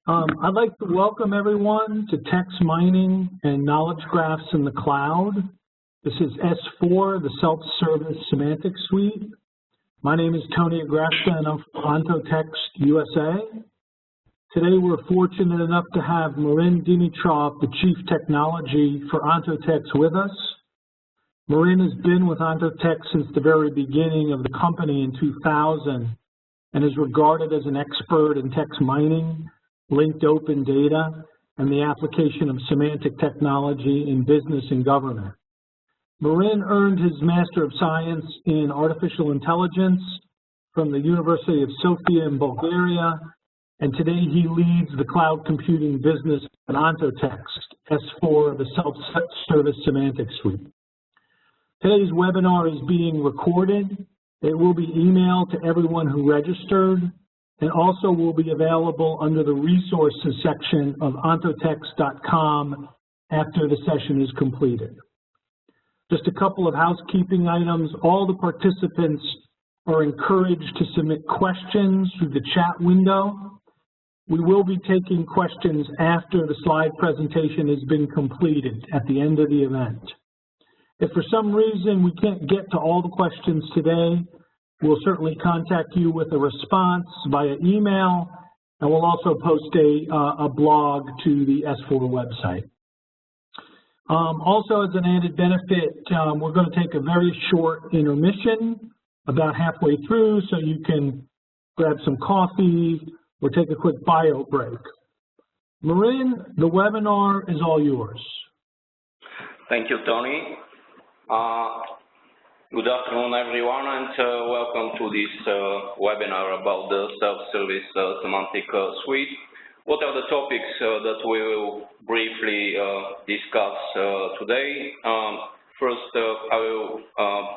I'd like to welcome everyone to Text Mining and Knowledge Graphs in the Cloud. This is S4, the Self-Service Semantic Suite. My name is Tony Agresta and I'm from Ontotext USA. Today we're fortunate enough to have Marin Dimitrov, the Chief Technology for Ontotext, with us. Marin has been with Ontotext since the very beginning of the company in 2000 and is regarded as an expert in text mining, linked open data, and the application of semantic technology in business and government. Marin earned his Master of Science in Artificial Intelligence from the University of Sofia in Bulgaria, and today he leads the cloud computing business at Ontotext, S4, the Self-Service Semantic Suite. Today's webinar is being recorded. It will be emailed to everyone who registered, and also will be available under the resources section of ontotext.com after the session is completed. Just a couple of housekeeping items. All the participants are encouraged to submit questions through the chat window. We will be taking questions after the slide presentation has been completed at the end of the event. If for some reason we can't get to all the questions today, we'll certainly contact you with a response via email, and we'll also post a blog to the S4 website. Also, as an added benefit, we're going to take a very short intermission about halfway through, so you can grab some coffee or take a quick bio break. Marin, the webinar is all yours. Thank you, Tony. Good afternoon, everyone, and welcome to this webinar about the self-service semantic suite. What are the topics that we will briefly discuss today? First, I will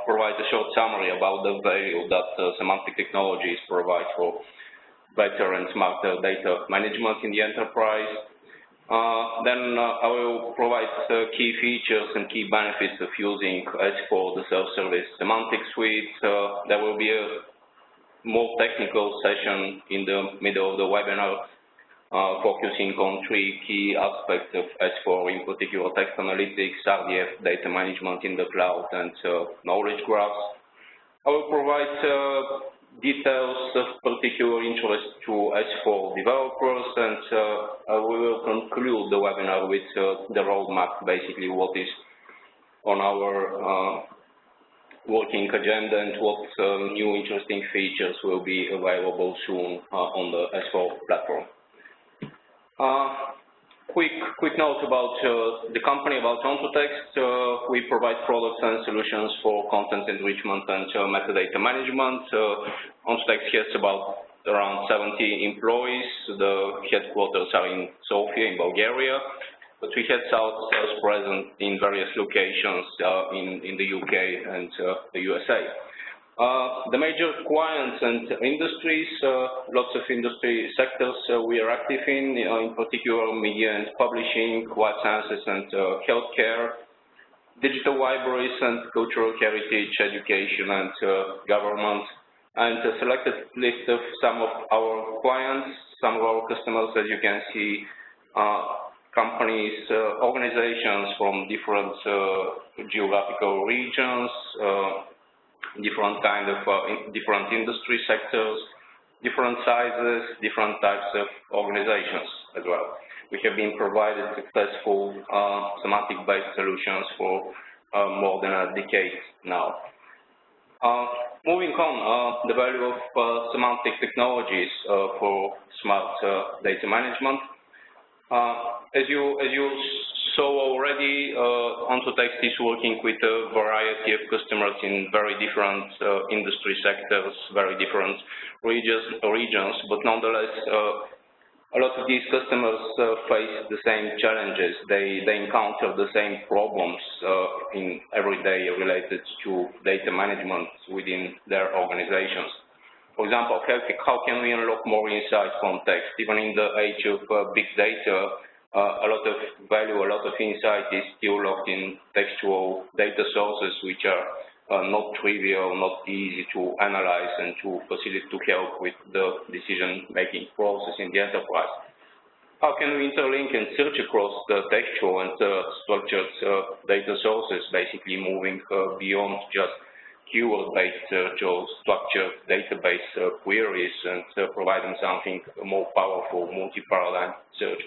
provide a short summary about the value that semantic technologies provide for better and smarter data management in the enterprise. Then I will provide key features and key benefits of using S4, the self-service semantic suite. There will be a more technical session in the middle of the webinar, focusing on three key aspects of S4, in particular text analytics, RDF, data management in the cloud, and knowledge graphs. I will provide details of particular interest to S4 developers, and we will conclude the webinar with the roadmap, basically what is on our working agenda and what new interesting features will be available soon on the S4 platform. Quick note about the company, about Ontotext. We provide products and solutions for content enrichment and metadata management. Ontotext has about around 70 employees. The headquarters are in Sofia in Bulgaria, but we have sales present in various locations in the UK and the USA. The major clients and industries, lots of industry sectors we are active in particular media and publishing, life sciences and healthcare, digital libraries and cultural heritage, education and government, and a selected list of some of our clients, some of our customers, as you can see, companies, organizations from different geographical regions, different kind of different industry sectors, different sizes, different types of organizations as well. We have been provided successful semantic-based solutions for more than a decade now. Moving on, the value of semantic technologies for smart data management. As you saw already, Ontotext is working with a variety of customers in very different industry sectors, very different regions, but nonetheless, a lot of these customers face the same challenges. They encounter the same problems in every day related to data management within their organizations. For example, how can we unlock more insight from text? Even in the age of big data, a lot of value, a lot of insight is still locked in textual data sources, which are not trivial, not easy to analyze and to facilitate, to help with the decision-making process in the enterprise. how can we interlink and search across the textual and structured data sources, basically moving beyond just keyword-based search or structured database queries and providing something more powerful, multi-paradigm search?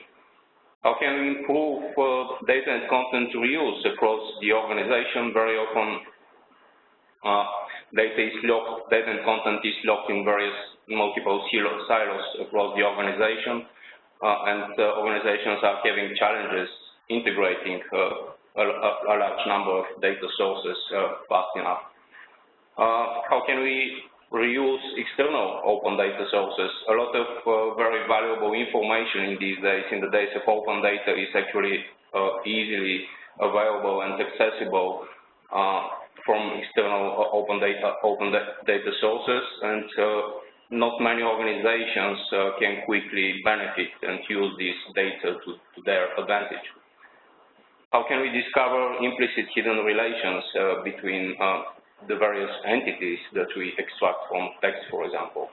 How can we improve data and content reuse across the organization? Very often, data and content is locked in various multiple silos across the organization, and organizations are having challenges integrating a large number of data sources fast enough. How can we reuse external open data sources? A lot of very valuable information in these days, in the days of open data, is actually easily available and accessible from external open data sources, and not many organizations can quickly benefit and use this data to their advantage. How can we discover implicit hidden relations between the various entities that we extract from text, for example?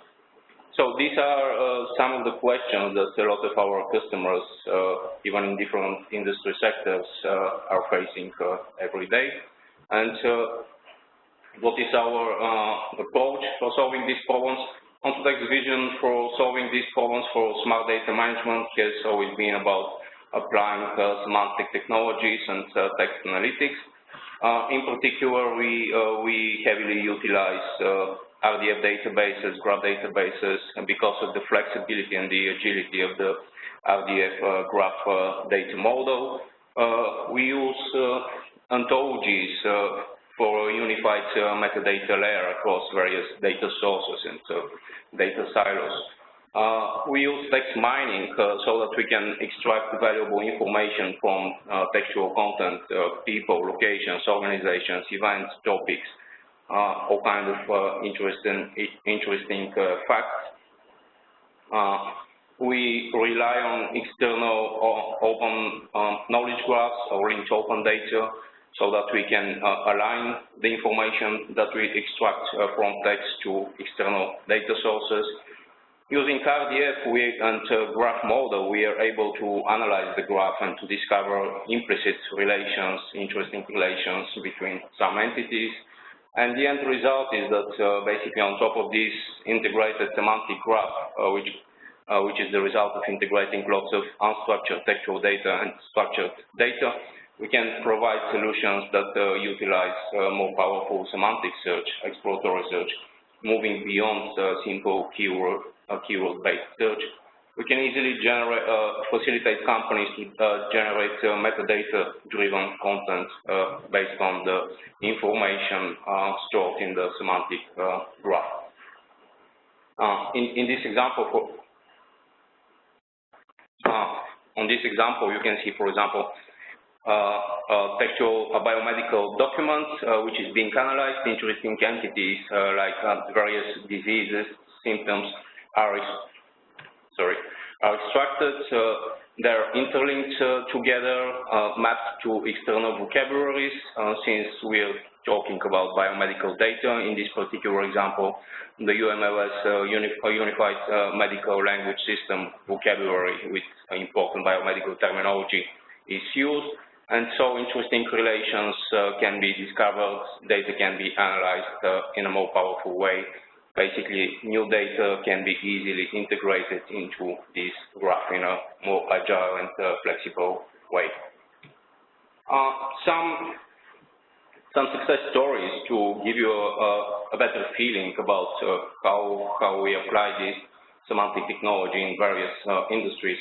So these are some of the questions that a lot of our customers, even in different industry sectors, are facing every day. And what is our approach for solving these problems? Ontotext's vision for solving these problems for smart data management has always been about applying semantic technologies and text analytics. In particular, we heavily utilize RDF databases, graph databases, and because of the flexibility and the agility of the RDF graph data model, we use ontologies for a unified metadata layer across various data sources and data silos. We use text mining so that we can extract valuable information from textual content, people, locations, organizations, events, topics, all kinds of interesting facts. We rely on external open knowledge graphs or linked open data so that we can align the information that we extract from text to external data sources. Using RDF and graph model, we are able to analyze the graph and to discover implicit relations, interesting relations between some entities. And the end result is that basically on top of this integrated semantic graph, which is the result of integrating lots of unstructured textual data and structured data, we can provide solutions that utilize more powerful semantic search, exploratory search, moving beyond simple keyword-based search. We can easily facilitate companies to generate metadata-driven content based on the information stored in the semantic graph. In this example, on this example, you can see, for example, textual biomedical documents, which is being analyzed. Interesting entities like various diseases, symptoms are extracted. They're interlinked together, mapped to external vocabularies. Since we're talking about biomedical data, in this particular example, the UMLS Unified Medical Language System vocabulary with important biomedical terminology is used. And so interesting relations can be discovered, data can be analyzed in a more powerful way. Basically, new data can be easily integrated into this graph in a more agile and flexible way. Some success stories to give you a better feeling about how we apply this semantic technology in various industries.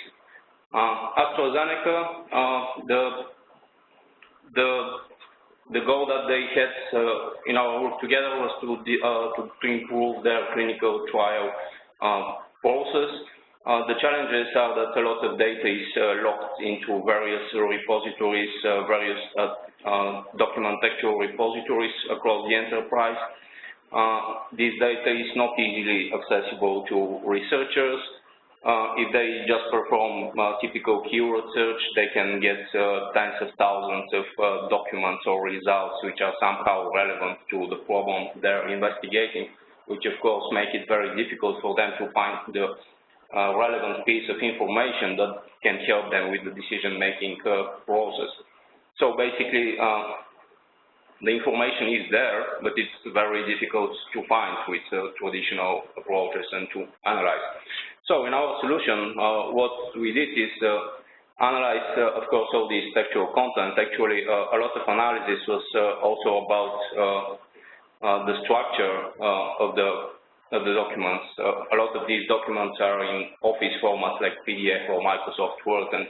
AstraZeneca, the goal that they had in our work together was to improve their clinical trial process. The challenges are that a lot of data is locked into various repositories, various document textual repositories across the enterprise. This data is not easily accessible to researchers. If they just perform typical keyword search, they can get tens of thousands of documents or results which are somehow relevant to the problem they're investigating, which of course make it very difficult for them to find the relevant piece of information that can help them with the decision-making process. So basically, the information is there, but it's very difficult to find with traditional approaches and to analyze. So in our solution, what we did is analyze, of course, all these textual content. Actually, a lot of analysis was also about the structure of the documents. A lot of these documents are in Office formats like PDF or Microsoft Word, and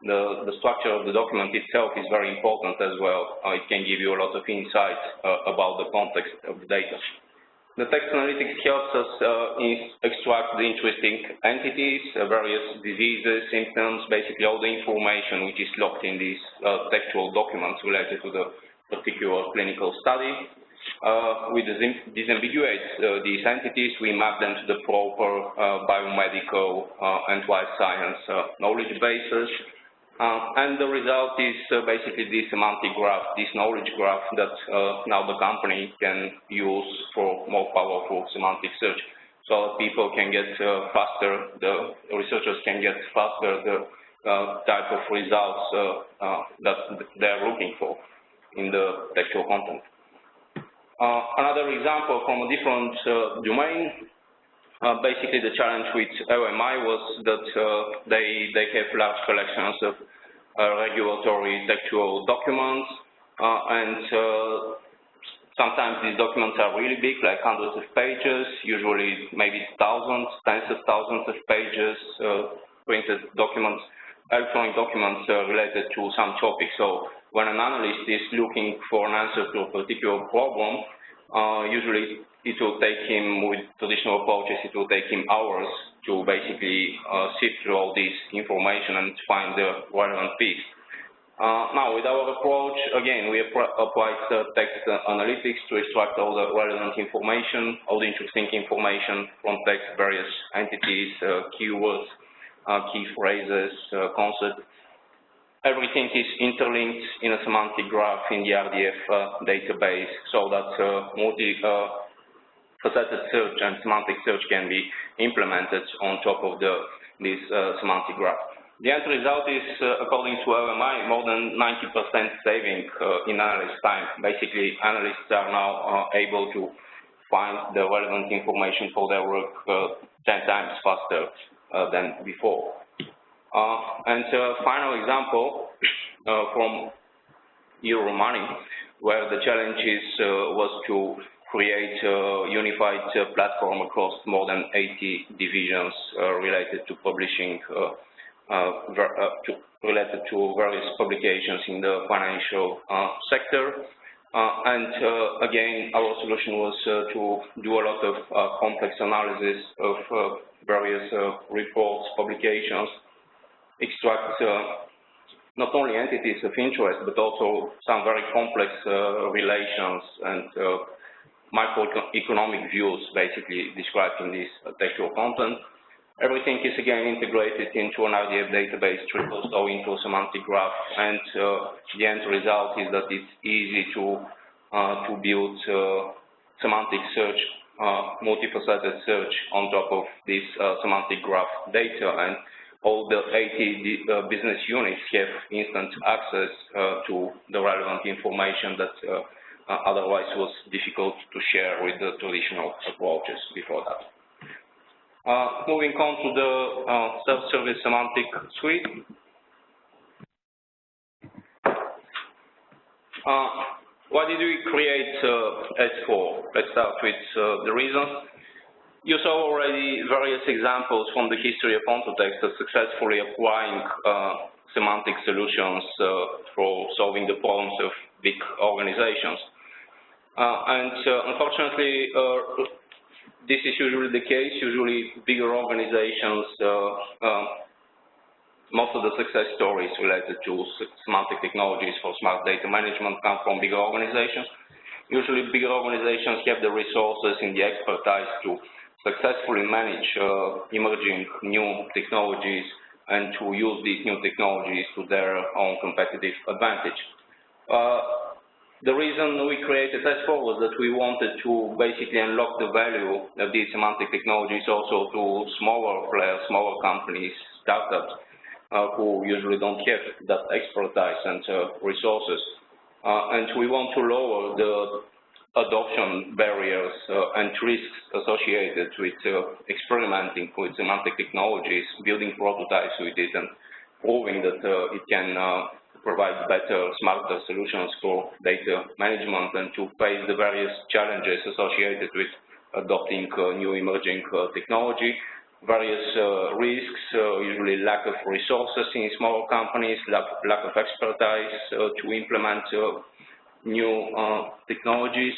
the structure of the document itself is very important as well. It can give you a lot of insights about the context of the data. The text analytics helps us extract the interesting entities, various diseases, symptoms, basically all the information which is locked in these textual documents related to the particular clinical study. We disambiguate these entities, we map them to the proper biomedical and life science knowledge bases, and the result is basically this semantic graph, this knowledge graph that now the company can use for more powerful semantic search, so that people can get faster, the researchers can get faster the type of results that they're looking for in the textual content. Another example from a different domain, basically the challenge with LMI was that they have large collections of regulatory textual documents, and sometimes these documents are really big, like hundreds of pages, usually maybe thousands, tens of thousands of pages, printed documents, electronic documents related to some topic. So when an analyst is looking for an answer to a particular problem, usually it will take him, with traditional approaches, it will take him hours to basically sift through all this information and find the relevant piece. Now, with our approach, again, we applied text analytics to extract all the relevant information, all the interesting information from text, various entities, keywords, key phrases, concepts. Everything is interlinked in a semantic graph in the RDF database, so that multi-faceted search and semantic search can be implemented on top of this semantic graph. The end result is, according to LMI, more than 90% saving in analyst time. Basically, analysts are now able to find the relevant information for their work 10 times faster than before. And final example from Euromoney, where the challenge was to create a unified platform across more than 80 divisions related to publishing, related to various publications in the financial sector. And again, our solution was to do a lot of complex analysis of various reports, publications, extract not only entities of interest, but also some very complex relations and microeconomic views, basically described in this textual content. Everything is again integrated into an RDF database, trickles down into a semantic graph, and the end result is that it's easy to build semantic search, multifaceted search on top of this semantic graph data, and all the 80 business units have instant access to the relevant information that otherwise was difficult to share with the traditional approaches before that. Moving on to the self-service semantic suite. Why did we create S4? Let's start with the reasons. You saw already various examples from the history of Ontotext of successfully applying semantic solutions for solving the problems of big organizations. Unfortunately, this is usually the case. Usually, bigger organizations, most of the success stories related to semantic technologies for smart data management come from bigger organizations. Usually, bigger organizations have the resources and the expertise to successfully manage emerging new technologies and to use these new technologies to their own competitive advantage. The reason we created S4 was that we wanted to basically unlock the value of these semantic technologies also to smaller players, smaller companies, startups, who usually don't have that expertise and resources. And we want to lower the adoption barriers and risks associated with experimenting with semantic technologies, building prototypes with it, and proving that it can provide better, smarter solutions for data management and to face the various challenges associated with adopting new emerging technology. Various risks, usually lack of resources in smaller companies, lack of expertise to implement new technologies.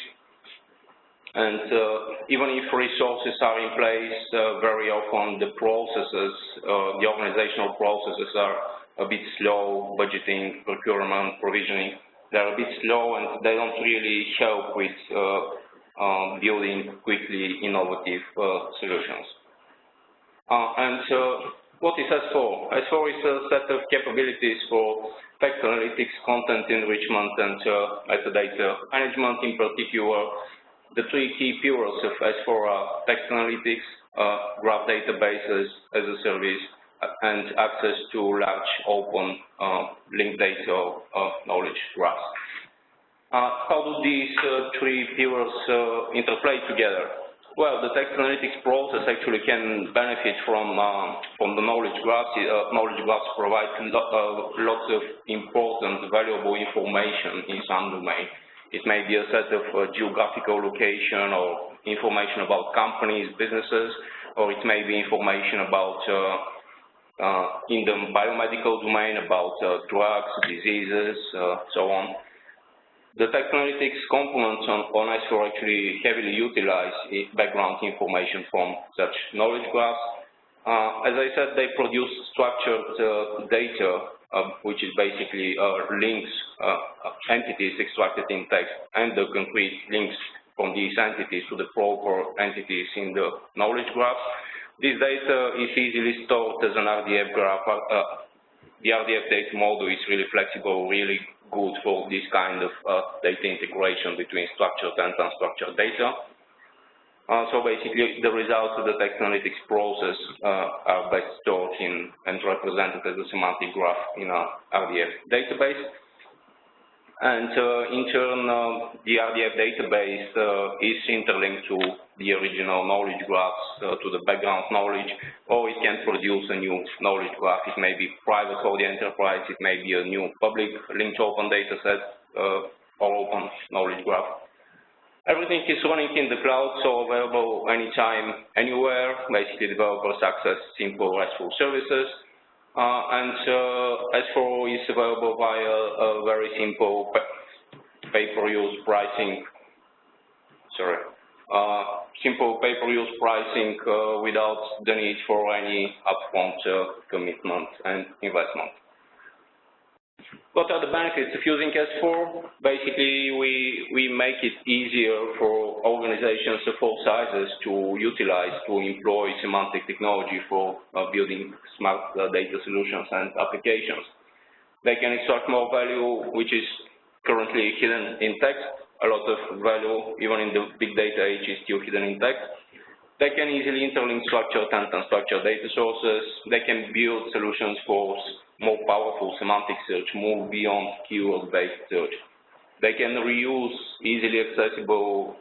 And even if resources are in place, very often the processes, the organizational processes are a bit slow, budgeting, procurement, provisioning. They're a bit slow and they don't really help with building quickly innovative solutions. What is S4? S4 is a set of capabilities for text analytics, content enrichment, and metadata management. In particular, the three key pillars of S4 are text analytics, graph databases as a service, and access to large open linked data knowledge graphs. How do these three pillars interplay together? Well, the text analytics process actually can benefit from the knowledge graphs. Knowledge graphs provide lots of important, valuable information in some domain. It may be a set of geographical location or information about companies, businesses, or it may be information about, in the biomedical domain, about drugs, diseases, so on. The text analytics components on S4 actually heavily utilize background information from such knowledge graphs. As I said, they produce structured data, which is basically links, entities extracted in text, and the concrete links from these entities to the proper entities in the knowledge graph. This data is easily stored as an RDF graph. The RDF data model is really flexible, really good for this kind of data integration between structured and unstructured data. So basically, the results of the text analytics process are best stored in and represented as a semantic graph in a RDF database. And in turn, the RDF database is interlinked to the original knowledge graphs, to the background knowledge, or it can produce a new knowledge graph. It may be private for the enterprise, it may be a new public linked open data set, or open knowledge graph. Everything is running in the cloud, so available anytime, anywhere. Basically, developers access simple RESTful services. And S4 is available via a very simple pay-per-use pricing. Simple pay-per-use pricing without the need for any upfront commitment and investment. What are the benefits of using S4? Basically, we make it easier for organizations of all sizes to utilize, to employ semantic technology for building smart data solutions and applications. They can extract more value, which is currently hidden in text. A lot of value, even in the big data age, is still hidden in text. They can easily interlink structured and unstructured data sources. They can build solutions for more powerful semantic search, move beyond keyword-based search. They can reuse easily accessible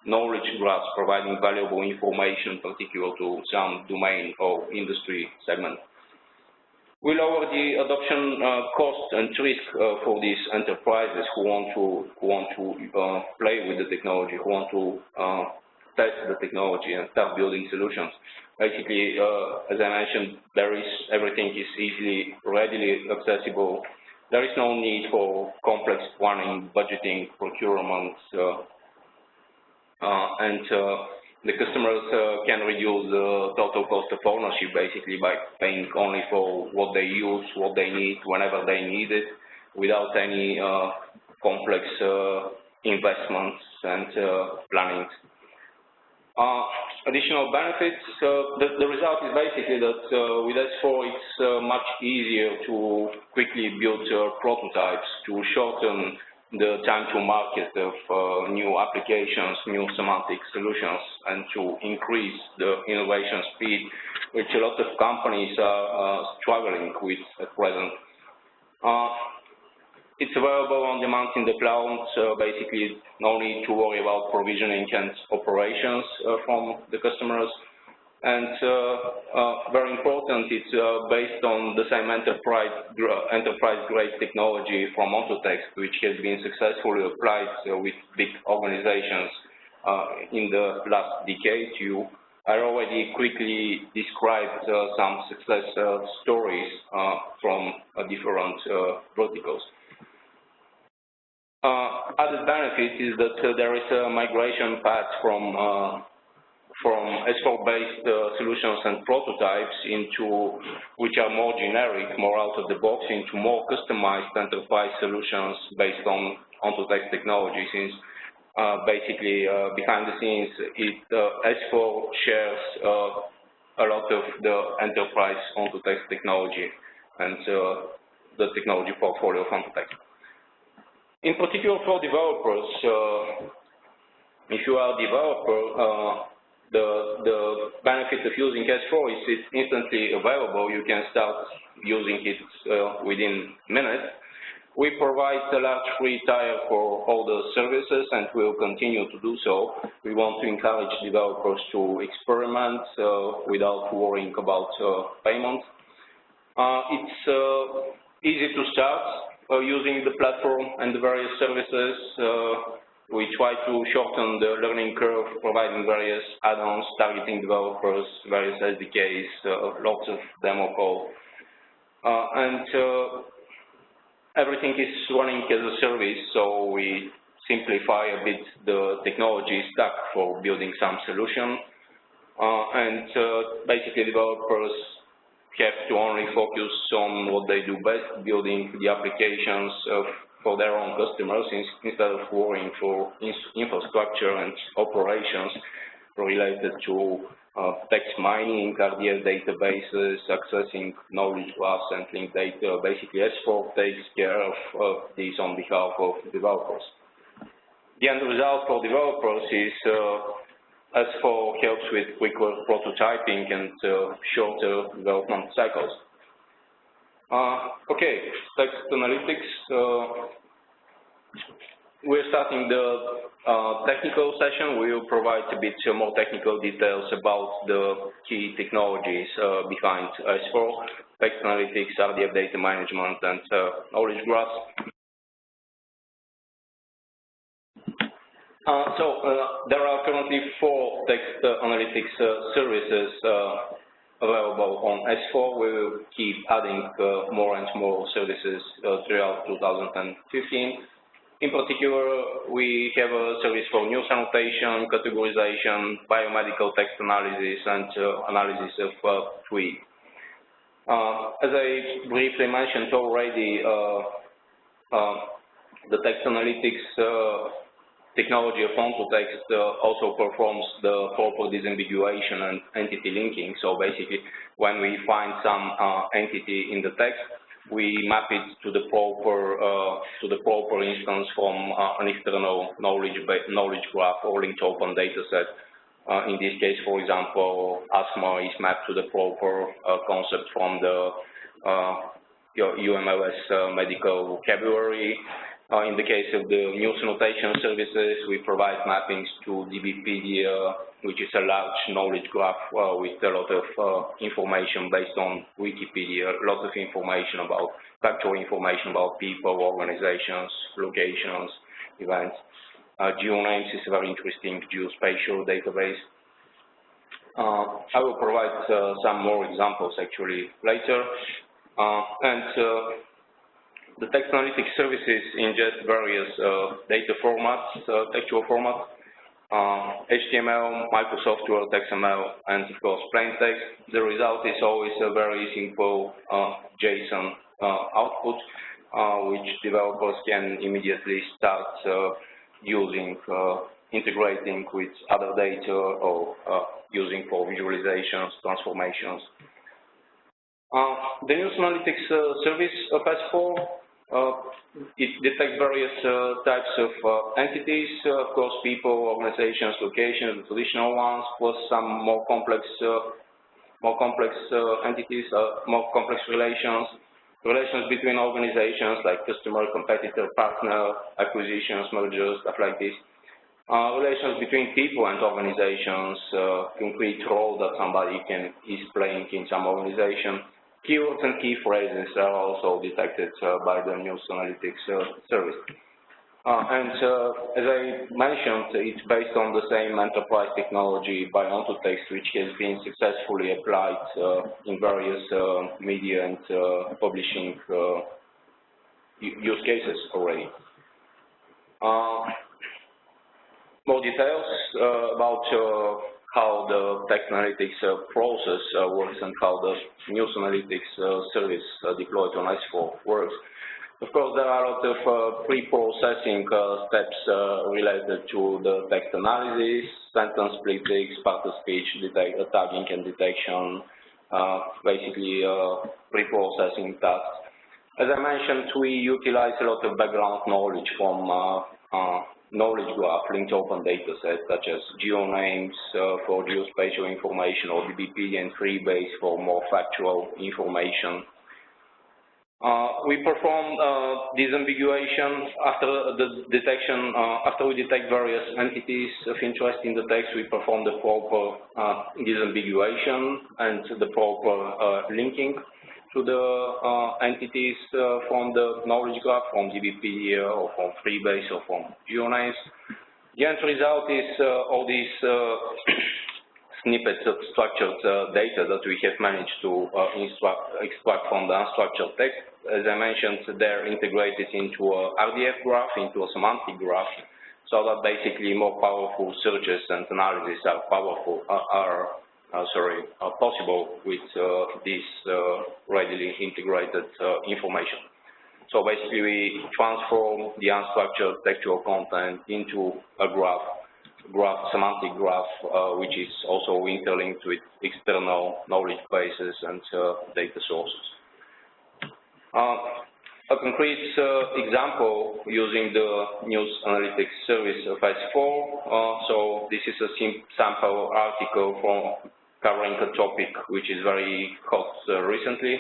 knowledge graphs, providing valuable information particular to some domain or industry segment. We lower the adoption cost and risk for these enterprises who want to play with the technology, who want to test the technology and start building solutions. Basically, as I mentioned, everything is easily, readily accessible. There is no need for complex planning, budgeting, procurement, and the customers can reduce the total cost of ownership basically by paying only for what they use, what they need, whenever they need it, without any complex investments and planning. Additional benefits, the result is basically that with S4 it's much easier to quickly build prototypes, to shorten the time to market of new applications, new semantic solutions, and to increase the innovation speed, which a lot of companies are struggling with at present. It's available on demand in the cloud, so basically no need to worry about provisioning and operations from the customers. And very important, it's based on the same enterprise-grade technology from Ontotext, which has been successfully applied with big organizations in the last decade. I already quickly described some success stories from different verticals. Added benefit is that there is a migration path from S4-based solutions and prototypes which are more generic, more out of the box, into more customized enterprise solutions based on Ontotext technology, since basically behind the scenes, S4 shares a lot of the enterprise Ontotext technology and the technology portfolio of Ontotext. In particular for developers, if you are a developer, the benefit of using S4 is it's instantly available. You can start using it within minutes. We provide a large free tier for all the services, and we'll continue to do so. We want to encourage developers to experiment without worrying about payment. It's easy to start using the platform and the various services. We try to shorten the learning curve, providing various add-ons, targeting developers, various SDKs, lots of demo code. And everything is running as a service, so we simplify a bit the technology stack for building some solution. And basically developers have to only focus on what they do best, building the applications for their own customers instead of worrying for infrastructure and operations related to text mining, RDS databases, accessing knowledge graphs, and linked data. Basically, S4 takes care of these on behalf of developers. The end result for developers is S4 helps with quicker prototyping and shorter development cycles. Okay, text analytics. We're starting the technical session. We will provide a bit more technical details about the key technologies behind S4, text analytics, RDF data management, and knowledge graphs. There are currently 4 text analytics services available on S4. We will keep adding more and more services throughout 2015. In particular, we have a service for news annotation, categorization, biomedical text analysis, and analysis of tweet. As I briefly mentioned already, the text analytics technology of Ontotext also performs the proper disambiguation and entity linking. So basically, when we find some entity in the text, we map it to the proper instance from an external knowledge graph or linked open data set. In this case, for example, asthma is mapped to the proper concept from the UMLS medical vocabulary. In the case of the news annotation services, we provide mappings to DBpedia, which is a large knowledge graph with a lot of information based on Wikipedia, a lot of information about, factual information about people, organizations, locations, events. GeoNames is a very interesting geospatial database. I will provide some more examples actually later. The text analytics services ingest various data formats, textual formats, HTML, Microsoft Word, XML, and of course plain text. The result is always a very simple JSON output, which developers can immediately start using, integrating with other data or using for visualizations, transformations. The news analytics service of S4 it detects various types of entities, of course, people, organizations, locations, the traditional ones, plus some more complex entities, more complex relations between organizations like customer, competitor, partner, acquisitions, mergers, stuff like this. Relations between people and organizations, concrete role that somebody is playing in some organization. Keywords and key phrases are also detected by the News Analytics service. And as I mentioned, it's based on the same enterprise technology by Ontotext, which has been successfully applied in various media and publishing use cases already. More details about how the text analytics process works and how the News Analytics service deployed on S4 works. Of course, there are a lot of pre-processing steps related to the text analysis, sentence splitting, part-of-speech tagging and detection, basically pre-processing tasks. As I mentioned, we utilize a lot of background knowledge from knowledge graph, linked open data sets such as geonames for geospatial information or DBP and Freebase for more factual information. We perform disambiguation after the detection, after we detect various entities of interest in the text, we perform the proper disambiguation and the proper linking to the entities from the knowledge graph, from DBP or from Freebase or from geonames. The end result is all these snippets of structured data that we have managed to extract from the unstructured text. As I mentioned, they're integrated into a RDF graph, into a semantic graph, so that basically more powerful searches and analysis are possible with this readily integrated information. So basically, we transform the unstructured textual content into a semantic graph, which is also interlinked with external knowledge bases and data sources. A concrete example using the News Analytics service of S4. So this is a sample article from covering a topic which is very hot recently.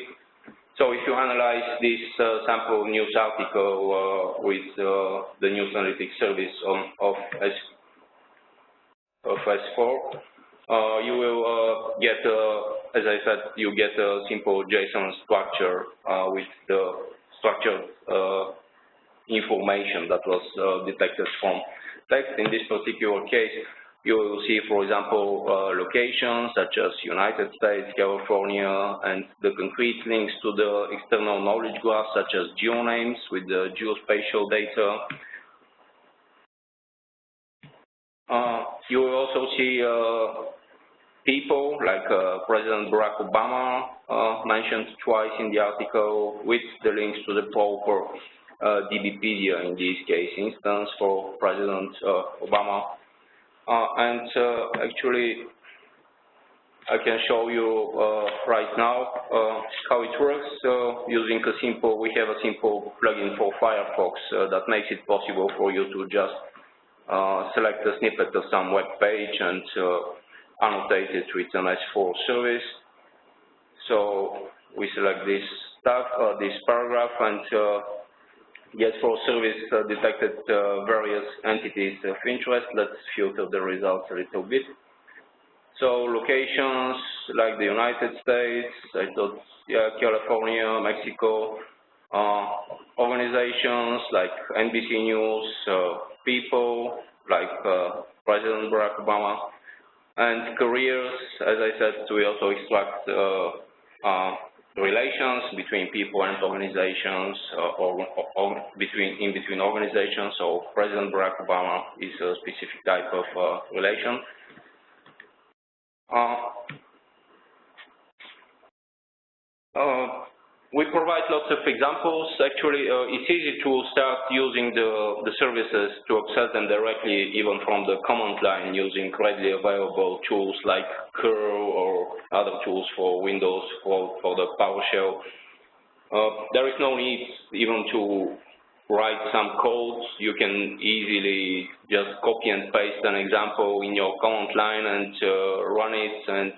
So if you analyze this sample news article with the News Analytics service of S4, you will get, as I said, you get a simple JSON structure with the structured information that was detected from text. In this particular case, you will see, for example, locations such as United States, California, and the concrete links to the external knowledge graph such as geonames with the geospatial data. You will also see people like President Barack Obama mentioned twice in the article with the links to the proper DBpedia in this case instance for President Obama. And actually, I can show you right now how it works. Using we have a simple plugin for Firefox that makes it possible for you to just select a snippet of some web page and annotate it with an S4 service. So we select this stuff, this paragraph, and get for service detected various entities of interest. Let's filter the results a little bit. So locations like the United States, I thought, yeah, California, Mexico, organizations like NBC News, people like President Barack Obama, and careers. As I said, we also extract relations between people and organizations, or in between organizations. So President Barack Obama is a specific type of relation. We provide lots of examples. Actually, it's easy to start using the services to access them directly, even from the command line, using readily available tools like curl or other tools for Windows for the PowerShell. There is no need even to write some code, you can easily just copy and paste an example in your command line and run it and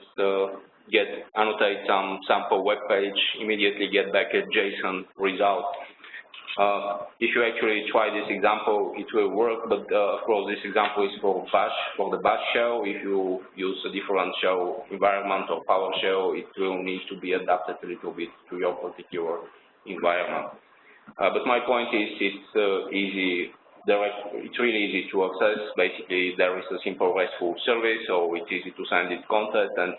annotate some sample web page, immediately get back a JSON result. If you actually try this example, it will work, but of course this example is for Bash, for the Bash shell. If you use a different shell environment or PowerShell, it will need to be adapted a little bit to your particular environment. But my point is, it's it's really easy to access. Basically, there is a simple RESTful service, so it's easy to send it content, and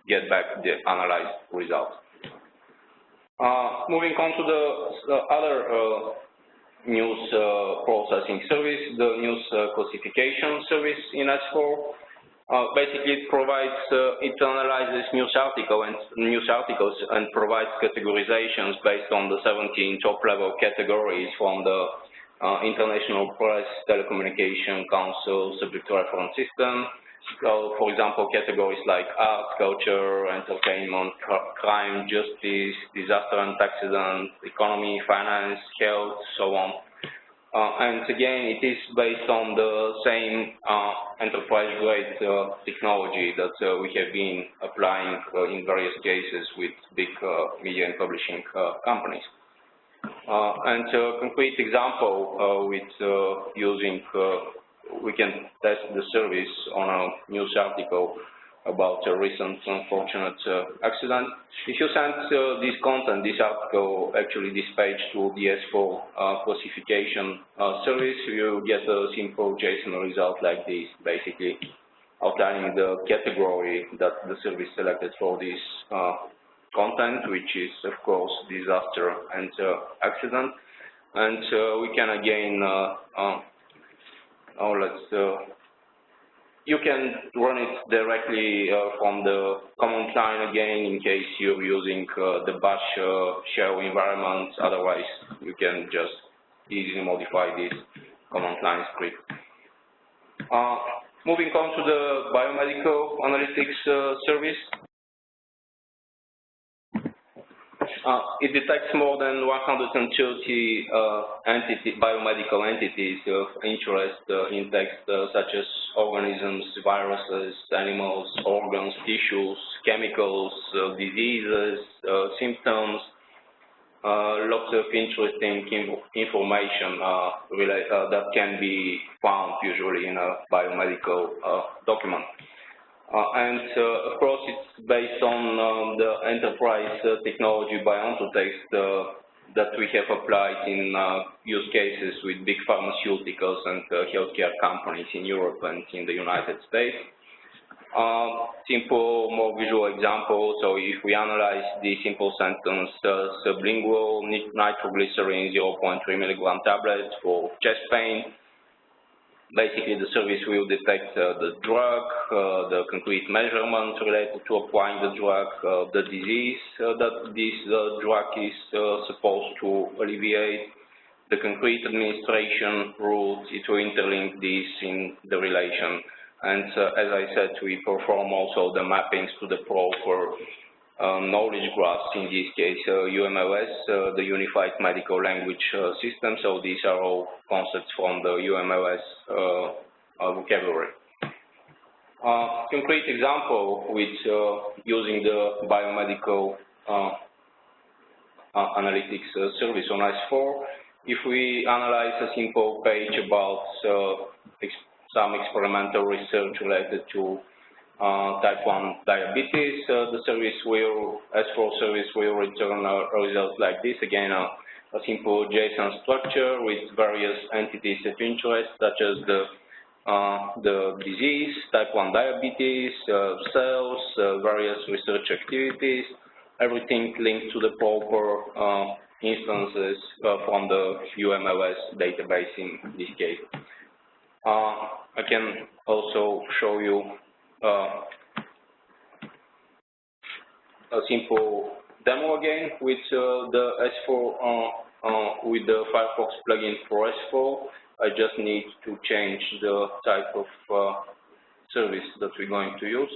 get back the analyzed results. Moving on to the other news processing service, the news classification service in S4. Basically, it analyzes news articles and provides categorizations based on the 17 top-level categories from the International Press Telecommunication Council Subject Reference System. So, for example, categories like art, culture, entertainment, crime, justice, disaster and accident, economy, finance, health, so on. And again, it is based on the same enterprise-grade technology that we have been applying in various cases with big media and publishing companies. And a concrete example we can test the service on a news article about a recent unfortunate accident. If you send this content, this article, actually this page to the S4 classification service, you get a simple JSON result like this, basically outlining the category that the service selected for this content, which is, of course, disaster and accident. And we can again, you can run it directly from the command line again in case you're using the Bash shell environment. Otherwise, you can just easily modify this command line script. Moving on to the biomedical analytics service. It detects more than 130 biomedical entities of interest in text, such as organisms, viruses, animals, organs, tissues, chemicals, diseases, symptoms, lots of interesting information that can be found usually in a biomedical document. And of course, it's based on the enterprise technology by Ontotext that we have applied in use cases with big pharmaceuticals and healthcare companies in Europe and in the United States. Simple, more visual example. So if we analyze the simple sentence, sublingual nitroglycerin 0.3 milligram tablet for chest pain, basically the service will detect the drug, the concrete measurement related to applying the drug, the disease that this drug is supposed to alleviate, the concrete administration route. It will interlink this in the relation. And as I said, we perform also the mappings to the proper knowledge graphs, in this case UMLS, the Unified Medical Language System. So these are all concepts from the UMLS vocabulary. Concrete example with using the biomedical analytics service on S4. If we analyze a simple page about some experimental research related to type 1 diabetes, the service will, S4 service will return results like this. Again, a simple JSON structure with various entities of interest, such as the disease, type 1 diabetes, cells, various research activities, everything linked to the proper instances from the UMLS database in this case. I can also show you a simple demo again with the S4 with the Firefox plugin for S4. I just need to change the type of service that we're going to use.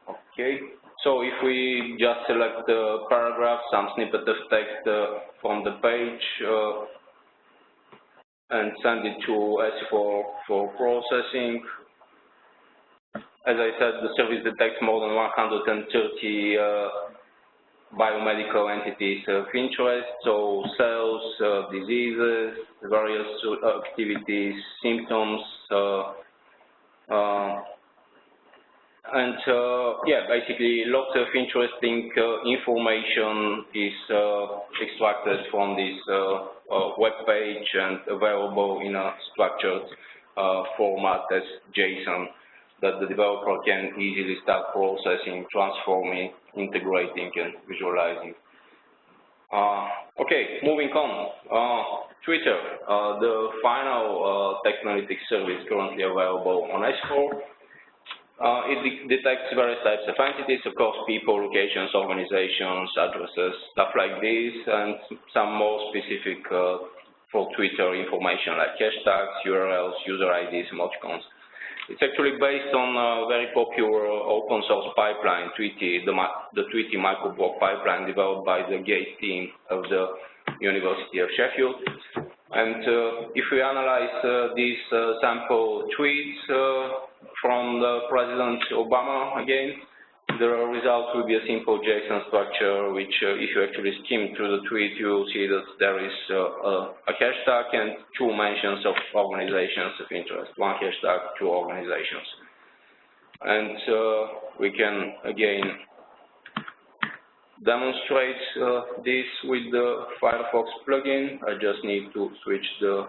Okay, so if we just select the paragraph, some snippet of text from the page, and send it to S4 for processing. As I said, the service detects more than 130 biomedical entities of interest, so cells, diseases, various activities, symptoms, and yeah, basically lots of interesting information is extracted from this web page and available in a structured format as JSON that the developer can easily start processing, transforming, integrating, and visualizing. Okay, moving on. Twitter, the final text analytics service currently available on S4. It detects various types of entities, of course, people, locations, organizations, addresses, stuff like this, and some more specific for Twitter information like hashtags, URLs, user IDs, emoticons. It's actually based on a very popular open source pipeline, Tweety, the Tweety microblog pipeline developed by the GATE team of the University of Sheffield. And if we analyze these sample tweets from the President Obama again, the result will be a simple JSON structure, which if you actually skim through the tweet, you will see that there is a hashtag and two mentions of organizations of interest, one hashtag, two organizations. And we can again demonstrate this with the Firefox plugin. I just need to switch to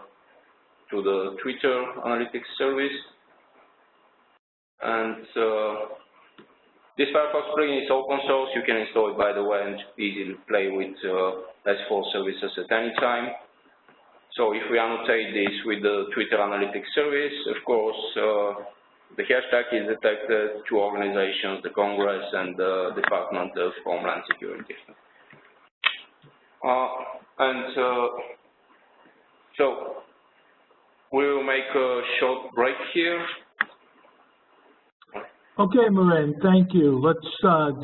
the Twitter analytics service. And this Firefox plugin is open source. You can install it, by the way, and easily play with S4 services at any time. So if we annotate this with the Twitter analytics service, of course, the hashtag is detected, two organizations, the Congress and the Department of Homeland Security. So we will make a short break here. Okay, Maren, thank you. Let's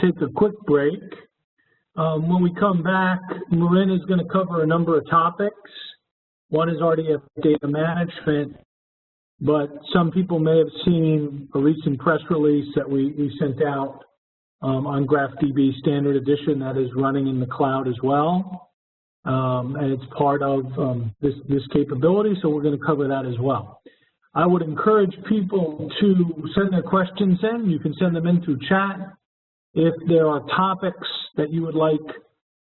take a quick break. When we come back, Maren is going to cover a number of topics. One is RDF data management, but some people may have seen a recent press release that we sent out on GraphDB Standard Edition that is running in the cloud as well. And it's part of this capability, so we're going to cover that as well. I would encourage people to send their questions in. You can send them in through chat. If there are topics that you would like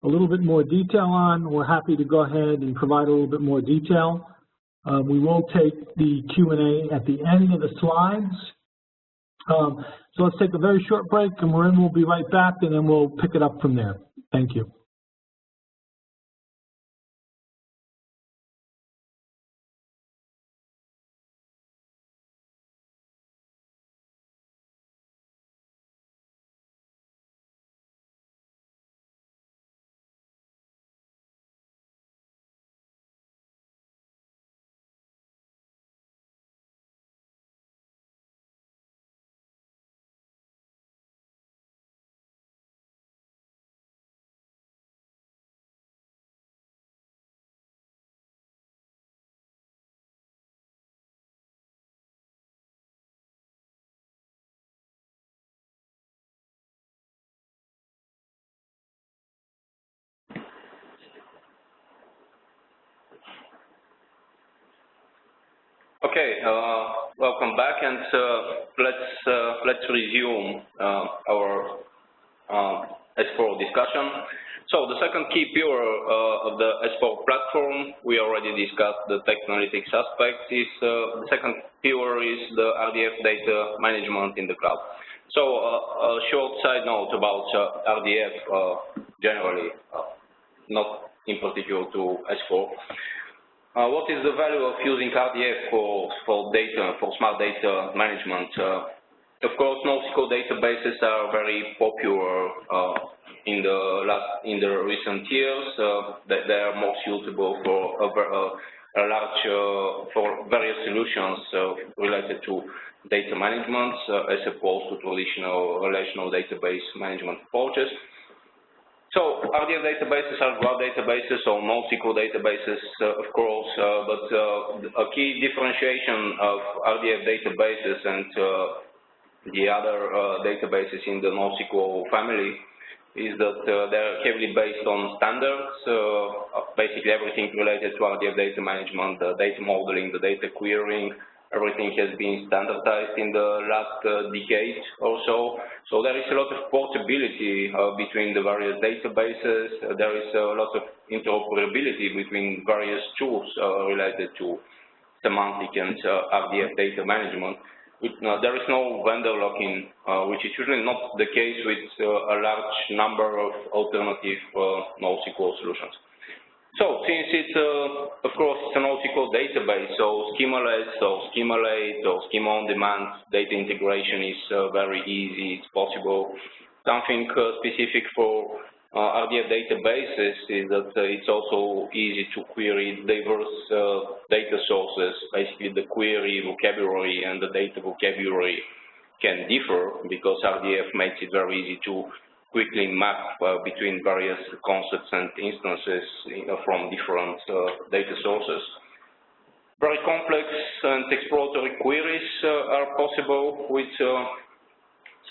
a little bit more detail on, we're happy to go ahead and provide a little bit more detail. We will take the Q&A at the end of the slides. So let's take a very short break, and Marin will be right back, and then we'll pick it up from there. Thank you. Okay, welcome back, and let's resume our S4 discussion. So the second key pillar of the S4 platform, we already discussed the text analytics aspect. The second pillar is the RDF data management in the cloud. So a short side note about RDF generally, not in particular to S4. What is the value of using RDF for data, for smart data management? Of course, NoSQL databases are very popular in the recent years, that they are more suitable for for various solutions related to data management as opposed to traditional relational database management approaches. So RDF databases are graph databases or NoSQL databases, of course, but a key differentiation of RDF databases and the other databases in the NoSQL family is that they're heavily based on standards, basically everything related to RDF data management, the data modeling, the data querying, everything has been standardized in the last decade or so. So there is a lot of portability between the various databases. There is a lot of interoperability between various tools related to semantic and RDF data management. There is no vendor lock-in, which is usually not the case with a large number of alternative NoSQL solutions. So since it's, of course, it's a NoSQL database, so schema-less or schema-late or schema-on-demand data integration is very easy, it's possible. Something specific for RDF databases is that it's also easy to query diverse data sources. Basically, the query vocabulary and the data vocabulary can differ because RDF makes it very easy to quickly map between various concepts and instances from different data sources. Very complex and exploratory queries are possible with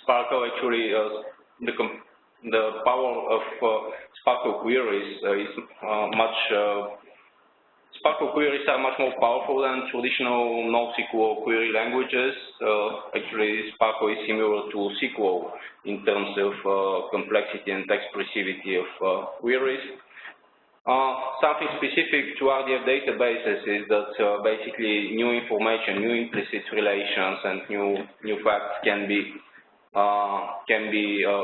Sparkle. Actually, the power of Sparkle queries is Sparkle queries are much more powerful than traditional NoSQL query languages. Actually, Sparkle is similar to SQL in terms of complexity and expressivity of queries. Something specific to RDF databases is that basically new information, new implicit relations, and new facts can be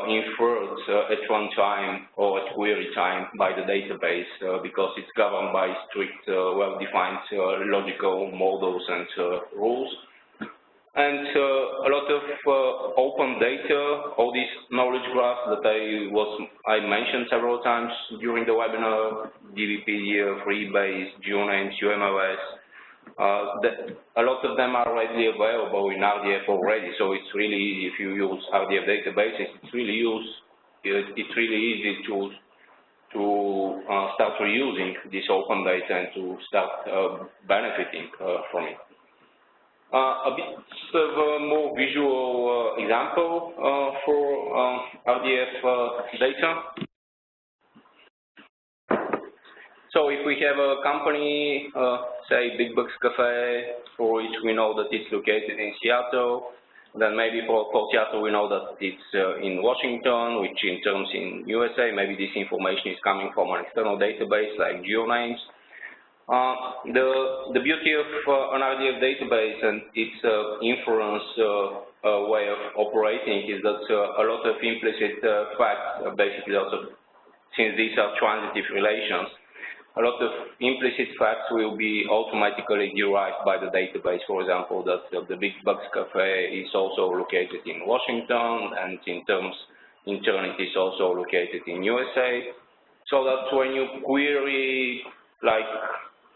inferred at runtime or at query time by the database because it's governed by strict, well-defined logical models and rules. And a lot of open data, all these knowledge graphs that I mentioned several times during the webinar, DBpedia, Freebase, GeoNames, UMLS, a lot of them are readily available in RDF already, so it's really easy if you use RDF databases. It's really easy to start reusing this open data and to start benefiting from it. A bit of a more visual example for RDF data. So if we have a company, say Big Bucks Cafe, for which we know that it's located in Seattle, then maybe for Seattle we know that it's in Washington, which in terms in USA, maybe this information is coming from an external database like GeoNames. The beauty of an RDF database and its inference way of operating is that a lot of implicit facts, basically also, since these are transitive relations, a lot of implicit facts will be automatically derived by the database. For example, that the Big Bucks Cafe is also located in Washington, and in turn it is also located in USA. So that when you query, like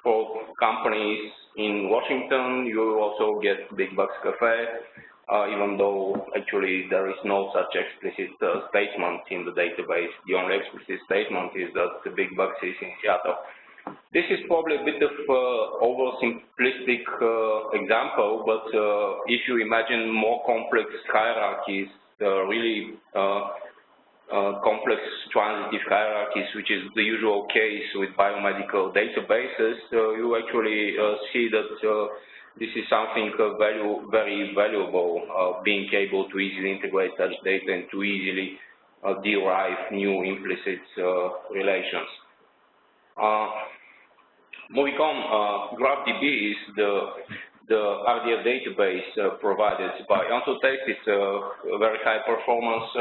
for companies in Washington, you will also get Big Bucks Cafe, even though actually there is no such explicit statement in the database. The only explicit statement is that the Big Bucks is in Seattle. This is probably a bit of oversimplistic example, but if you imagine more complex hierarchies, really complex transitive hierarchies, which is the usual case with biomedical databases, you actually see that this is something very valuable, being able to easily integrate such data and to easily derive new implicit relations. Moving on, GraphDB is the RDF database provided by Ontotext. It's a very high performance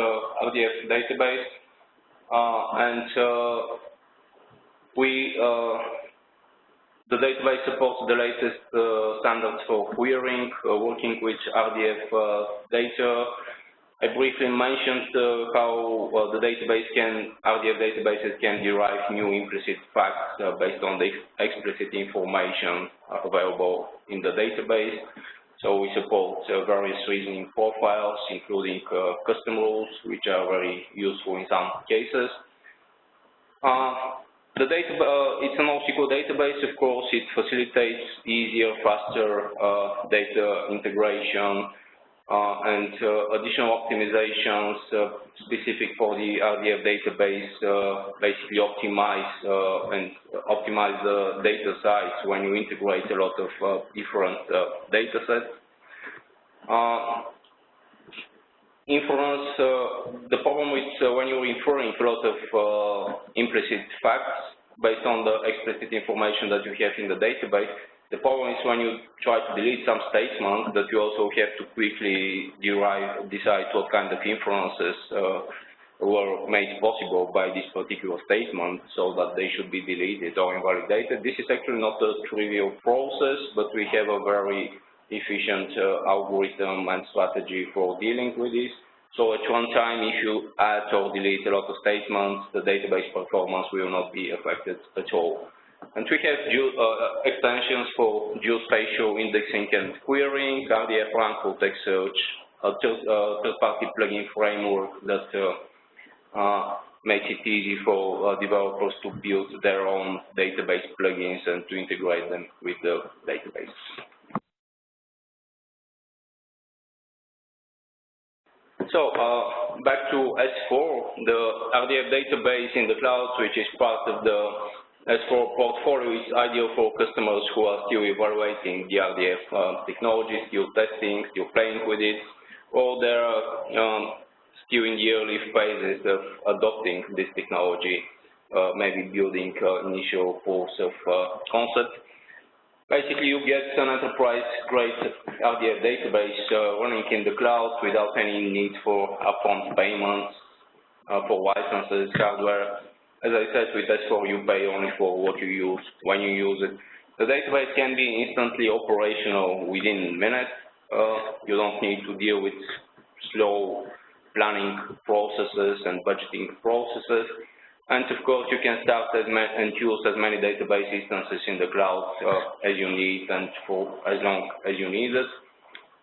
RDF database, and the database supports the latest standards for querying, working with RDF data. I briefly mentioned how the RDF databases can derive new implicit facts based on the explicit information available in the database. So we support various reasoning profiles, including custom rules, which are very useful in some cases. It's a NoSQL database, of course. It facilitates easier, faster data integration and additional optimizations specific for the RDF database, basically optimize the data size when you integrate a lot of different data sets. Inference, the problem with when you're inferring a lot of implicit facts based on the explicit information that you have in the database, the problem is when you try to delete some statements that you also have to quickly decide what kind of inferences were made possible by this particular statement so that they should be deleted or invalidated. This is actually not a trivial process, but we have a very efficient algorithm and strategy for dealing with this. So at one time, if you add or delete a lot of statements, the database performance will not be affected at all. And we have extensions for geospatial indexing and querying, RDF run full text search, a third-party plugin framework that makes it easy for developers to build their own database plugins and to integrate them with the database. So back to S4, the RDF database in the cloud, which is part of the S4 portfolio, is ideal for customers who are still evaluating the RDF technology, still testing, still playing with it, or they're still in the early phases of adopting this technology, maybe building initial proofs of concept. Basically, you get an enterprise-grade RDF database running in the cloud without any need for upfront payments for licenses, hardware. As I said, with S4, you pay only for what you use when you use it. The database can be instantly operational within minutes. You don't need to deal with slow planning processes and budgeting processes. And of course, you can start and use as many database instances in the cloud as you need and for as long as you need it.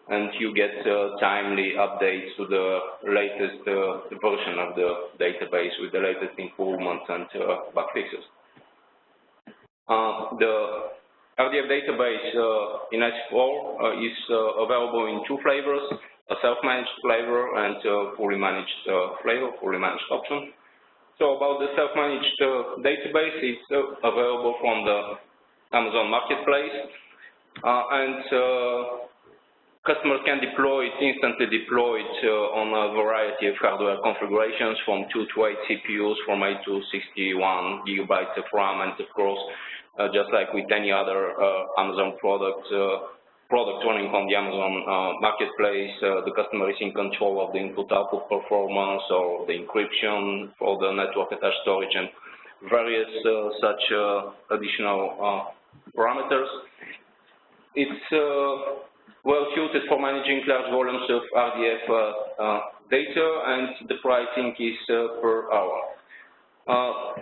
And you get timely updates to the latest version of the database with the latest improvements and bug fixes. The RDF database in S4 is available in two flavors, a self-managed flavor and a fully managed flavor, fully managed option. So about the self-managed database, it's available from the Amazon Marketplace, and customers can instantly deploy it on a variety of hardware configurations from 2 to 8 CPUs, from 8 to 61 gigabytes of RAM, and of course, just like with any other Amazon product running on the Amazon Marketplace, the customer is in control of the input-output performance or the encryption for the network-attached storage and various such additional parameters. It's well suited for managing large volumes of RDF data, and the pricing is per hour.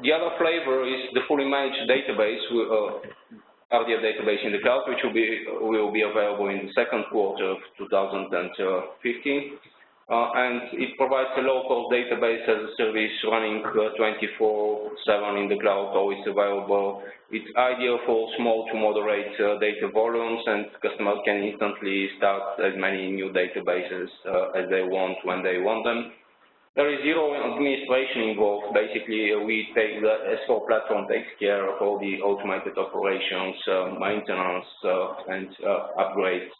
The other flavor is the fully managed database, RDF database in the cloud, which will be available in the second quarter of 2015. And it provides a local database as a service running 24/7 in the cloud, always available. It's ideal for small to moderate data volumes, and customers can instantly start as many new databases as they want when they want them. There is zero administration involved. Basically, the S4 platform takes care of all the automated operations, maintenance, and upgrades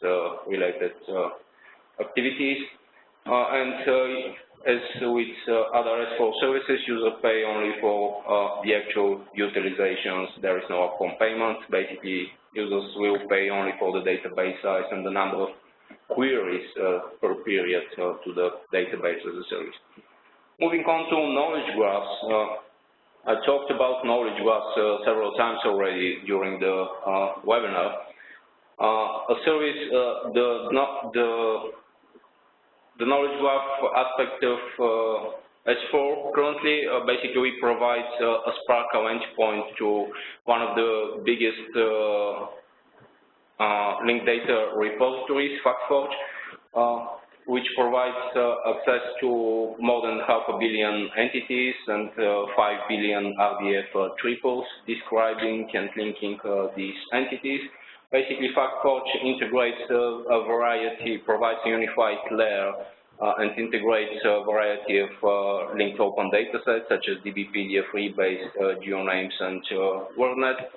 related activities. As with other S4 services, users pay only for the actual utilizations. There is no upfront payment. Basically, users will pay only for the database size and the number of queries per period to the database as a service. Moving on to knowledge graphs, I talked about knowledge graphs several times already during the webinar. A service, the knowledge graph aspect of S4. Currently, basically we provide a Sparkle endpoint to one of the biggest linked data repositories, FactForge, which provides access to more than 500 million entities and 5 billion RDF triples describing and linking these entities. Basically, FactForge integrates a variety, provides a unified layer and integrates a variety of linked open datasets such as DBpedia, Freebase, GeoNames, and WordNet.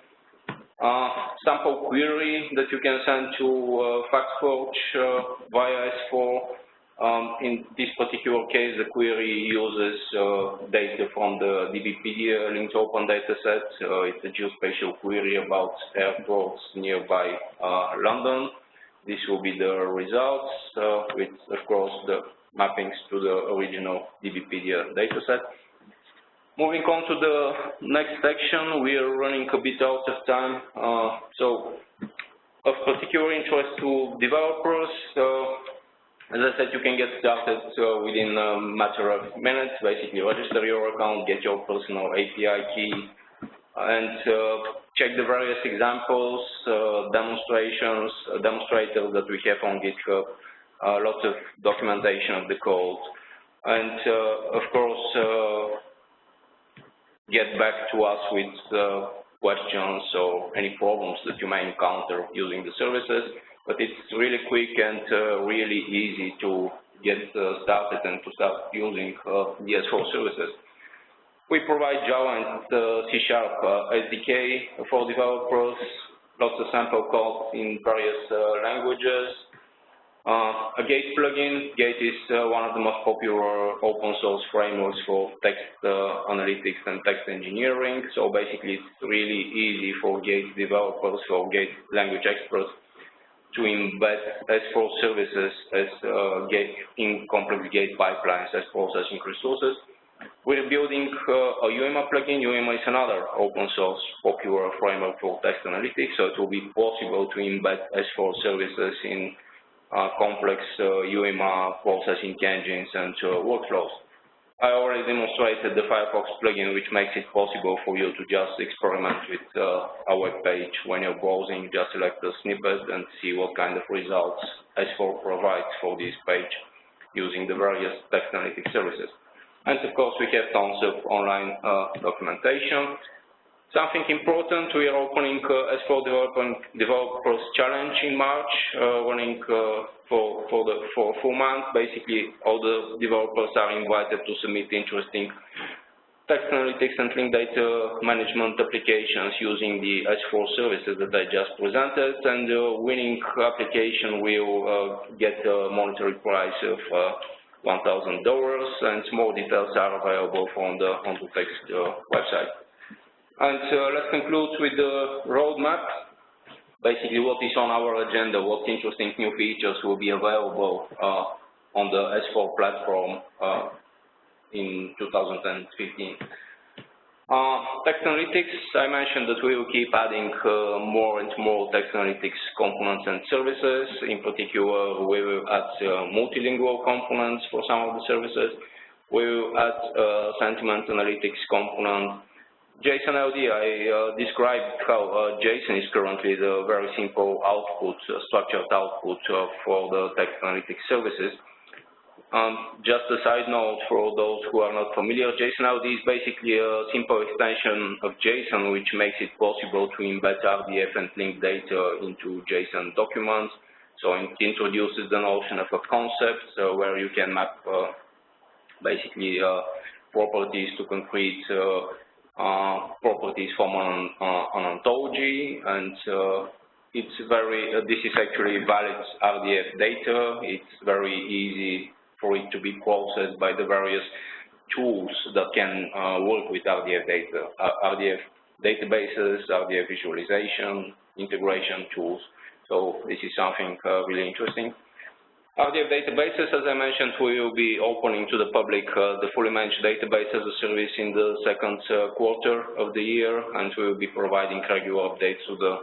Sample query that you can send to FactForge via S4. In this particular case, the query uses data from the DBpedia linked open dataset. It's a geospatial query about airports nearby London. This will be the results with, of course, the mappings to the original DBpedia dataset. Moving on to the next section, we are running a bit out of time. So, of particular interest to developers, as I said, you can get started within a matter of minutes. Basically, register your account, get your personal API key, and check the various examples, demonstrators that we have on GitHub, lots of documentation of the code, and of course, get back to us with questions or any problems that you may encounter using the services. But it's really quick and really easy to get started and to start using the S4 services. We provide Java and C# SDK for developers, lots of sample code in various languages. A Gate plugin. Gate is one of the most popular open source frameworks for text analytics and text engineering. So basically, it's really easy for Gate developers, for Gate language experts, to embed S4 services as in complex Gate pipelines as processing resources. We're building a UEMA plugin. UEMA is another open source popular framework for text analytics, so it will be possible to embed S4 services in complex UEMA processing engines and workflows. I already demonstrated the Firefox plugin, which makes it possible for you to just experiment with a web page when you're browsing. Just select a snippet and see what kind of results S4 provides for this page using the various text analytics services. And of course, we have tons of online documentation. Something important, we are opening S4 Developers Challenge in March, running for a full month. Basically, all the developers are invited to submit interesting text analytics and linked data management applications using the S4 services that I just presented, and the winning application will get a monetary prize of $1,000, and more details are available from the Ontotext website. And let's conclude with the roadmap. Basically, what is on our agenda, what interesting new features will be available on the S4 platform in 2015. Text analytics, I mentioned that we will keep adding more and more text analytics components and services. In particular, we will add multilingual components for some of the services. We will add sentiment analytics component. JSON LD, I described how JSON is currently the very simple output, structured output for the text analytics services. Just a side note for those who are not familiar, JSON LD is basically a simple extension of JSON which makes it possible to embed RDF and linked data into JSON documents. So it introduces the notion of a concept where you can map basically properties to concrete properties from an ontology, and it's very, this is actually valid RDF data. It's very easy for it to be processed by the various tools that can work with RDF data, RDF databases, RDF visualization, integration tools. So this is something really interesting. RDF databases, as I mentioned, we will be opening to the public the fully managed database as a service in the second quarter of the year, and we will be providing regular updates to the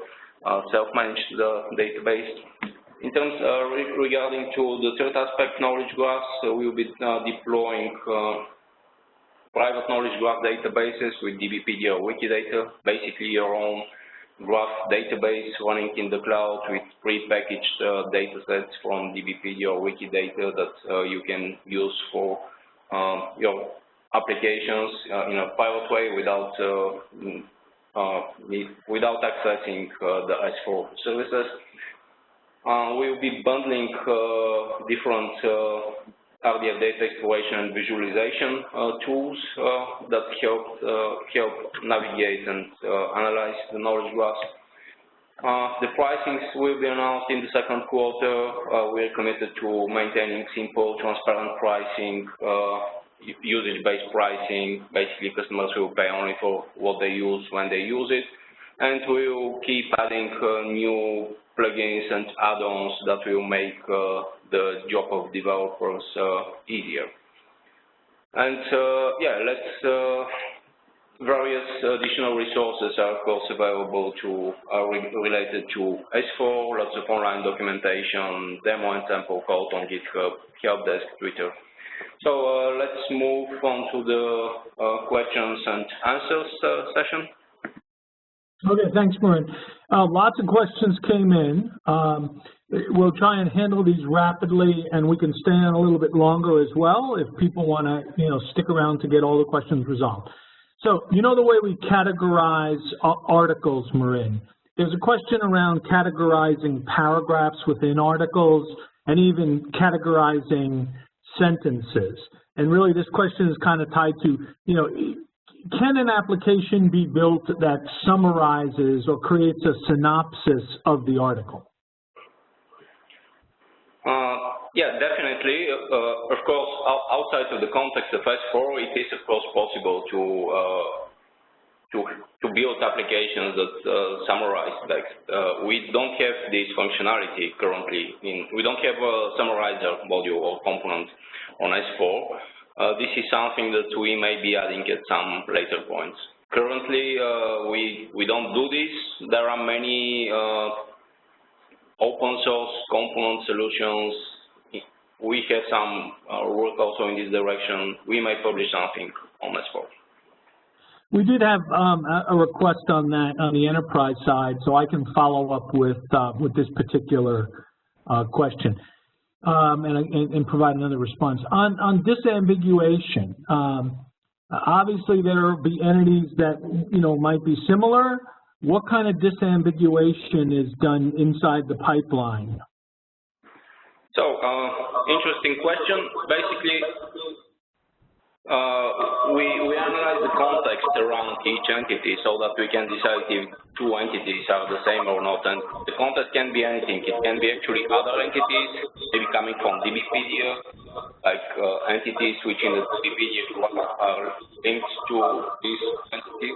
self-managed database. In terms regarding to the third aspect, knowledge graphs, we will be deploying private knowledge graph databases with DBpedia or Wikidata, basically your own graph database running in the cloud with pre-packaged datasets from DBpedia or Wikidata that you can use for your applications in a pilot way without accessing the S4 services. We will be bundling different RDF data exploration and visualization tools that help navigate and analyze the knowledge graphs. The pricings will be announced in the second quarter. We are committed to maintaining simple, transparent pricing, usage-based pricing. Basically, customers will pay only for what they use when they use it. And we will keep adding new plugins and add-ons that will make the job of developers easier. And various additional resources are of course available related to S4, lots of online documentation, demo and sample code on GitHub, help desk, Twitter. So let's move on to the questions and answers session. Okay, thanks, Marin. Lots of questions came in. We'll try and handle these rapidly, and we can stay on a little bit longer as well if people want to, stick around to get all the questions resolved. So, the way we categorize articles, Marin. There's a question around categorizing paragraphs within articles and even categorizing sentences. And really, this question is kind of tied to, can an application be built that summarizes or creates a synopsis of the article? Yeah, definitely. Of course, outside of the context of S4, it is of course possible to build applications that summarize text. We don't have this functionality currently. We don't have a summarizer module or component on S4. This is something that we may be adding at some later points. Currently, we don't do this. There are many open source component solutions. We have some work also in this direction. We may publish something on S4. We did have a request on that on the enterprise side, so I can follow up with this particular question and provide another response. On disambiguation, obviously there will be entities that might be similar. What kind of disambiguation is done inside the pipeline? So, interesting question. Basically, we analyze the context around each entity so that we can decide if two entities are the same or not. And the context can be anything. It can be actually other entities, maybe coming from DBpedia, like entities which in the DBpedia are linked to this entity.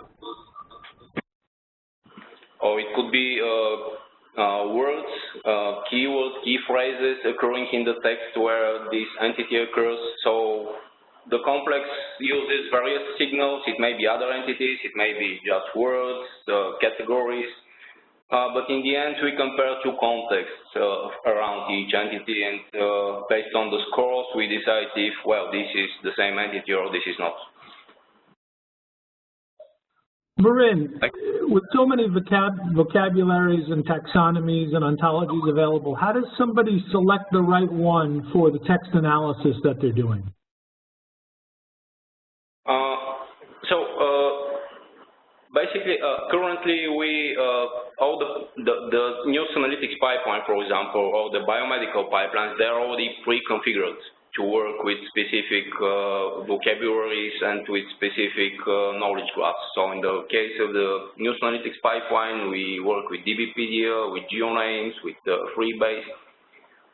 Or it could be words, keywords, key phrases occurring in the text where this entity occurs. So the complex uses various signals. It may be other entities, it may be just words, categories. But in the end, we compare two contexts around each entity, and based on the scores, we decide if, well, this is the same entity or this is not. Marin, with so many vocabularies and taxonomies and ontologies available, how does somebody select the right one for the text analysis that they're doing? Basically, currently all the news analytics pipeline, for example, or the biomedical pipelines, they're already pre-configured to work with specific vocabularies and with specific knowledge graphs. So in the case of the news analytics pipeline, we work with DBpedia, with geonames, with Freebase.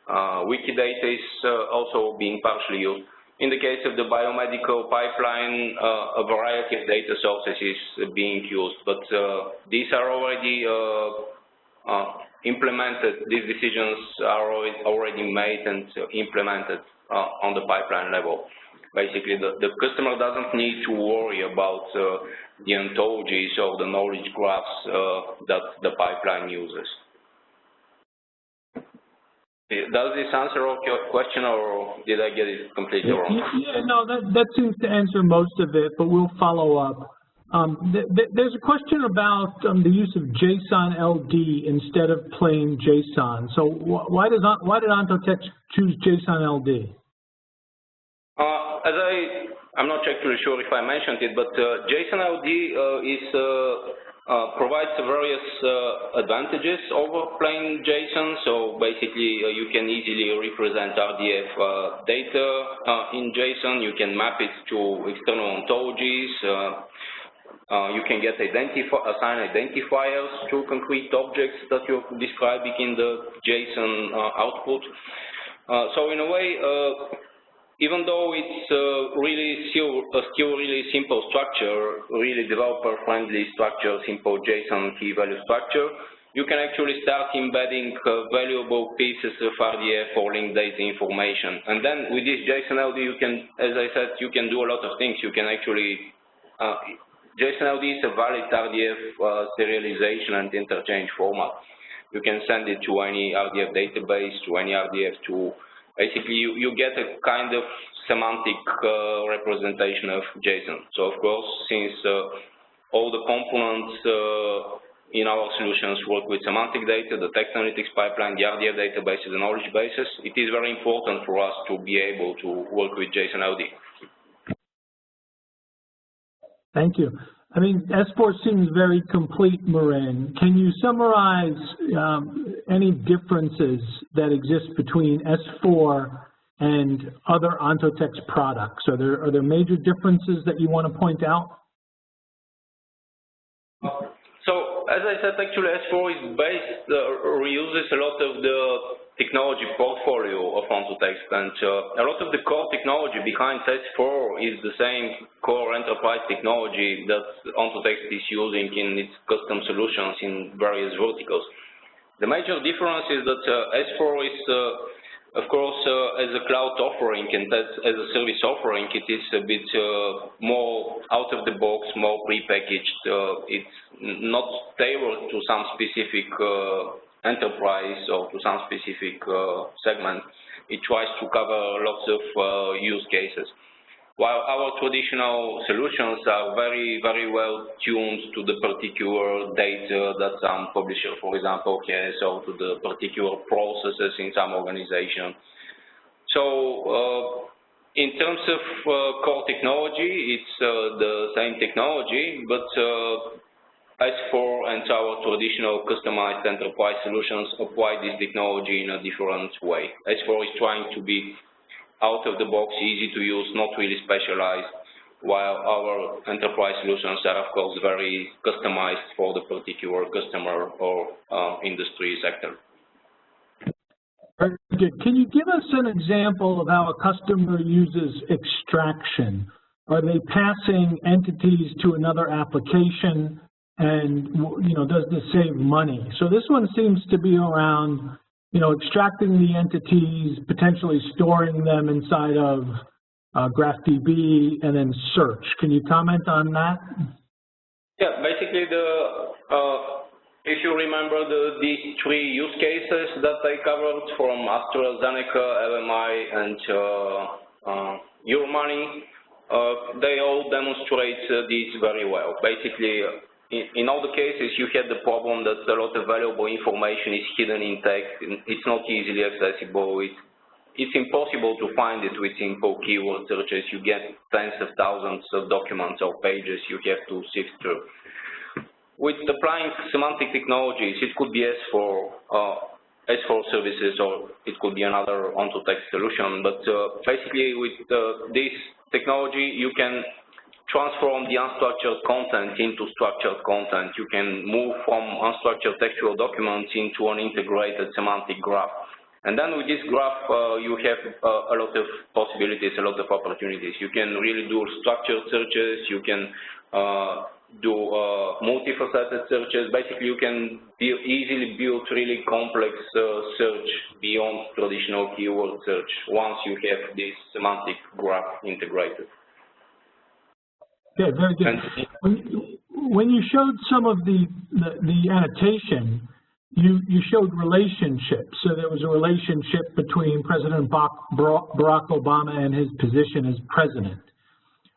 Wikidata is also being partially used. In the case of the biomedical pipeline, a variety of data sources is being used, but these are already implemented. These decisions are already made and implemented on the pipeline level. Basically, the customer doesn't need to worry about the ontologies or the knowledge graphs that the pipeline uses. Does this answer your question, or did I get it completely wrong? Yeah, no, that seems to answer most of it, but we'll follow up. There's a question about the use of JSON LD instead of plain JSON. So why did Ontotext choose JSON LD? I'm not actually sure if I mentioned it, but JSON LD provides various advantages over plain JSON. So basically, you can easily represent RDF data in JSON. You can map it to external ontologies. You can get assign identifiers to concrete objects that you're describing in the JSON output. So in a way, even though it's really still really simple structure, really developer-friendly structure, simple JSON key value structure, you can actually start embedding valuable pieces of RDF or linked data information. And then with this JSON LD, you can, as I said, you can do a lot of things. You can actually, JSON LD is a valid RDF serialization and interchange format. You can send it to any RDF database, to any RDF tool. Basically, you get a kind of semantic representation of JSON. So, of course, since all the components in our solutions work with semantic data, the text analytics pipeline, the RDF databases, and knowledge bases, it is very important for us to be able to work with JSON LD. Thank you. I mean, S4 seems very complete, Marin. Can you summarize any differences that exist between S4 and other Ontotext products? Are there major differences that you want to point out? So, as I said, actually S4 is based, reuses a lot of the technology portfolio of Ontotext, and a lot of the core technology behind S4 is the same core enterprise technology that Ontotext is using in its custom solutions in various verticals. The major difference is that S4 is, of course, as a cloud offering and as a service offering, it is a bit more out of the box, more prepackaged. It's not tailored to some specific enterprise or to some specific segment. It tries to cover lots of use cases. While our traditional solutions are very, very well tuned to the particular data that some publisher, for example, has, or to the particular processes in some organization. So in terms of core technology, it's the same technology, but S4 and our traditional customized enterprise solutions apply this technology in a different way. S4 is trying to be out of the box, easy to use, not really specialized, while our enterprise solutions are, of course, very customized for the particular customer or industry sector. Very good. Can you give us an example of how a customer uses extraction? Are they passing entities to another application? And, does this save money? So this one seems to be around, extracting the entities, potentially storing them inside of GraphDB, and then search. Can you comment on that? Yeah, basically if you remember these three use cases that I covered from AstraZeneca, LMI, and Euromoney, they all demonstrate this very well. Basically, in all the cases, you had the problem that a lot of valuable information is hidden in text. It's not easily accessible. It's impossible to find it with simple keyword searches. You get tens of thousands of documents or pages you have to sift through. With applying semantic technologies, it could be S4 services, or it could be another Ontotext solution. But basically, with this technology, you can transform the unstructured content into structured content. You can move from unstructured textual documents into an integrated semantic graph. And then with this graph, you have a lot of possibilities, a lot of opportunities. You can really do structured searches. You can do multifaceted searches. Basically, you can easily build really complex search beyond traditional keyword search once you have this semantic graph integrated. Okay, very good. When you showed some of the annotation, you showed relationships. So there was a relationship between President Barack Obama and his position as president.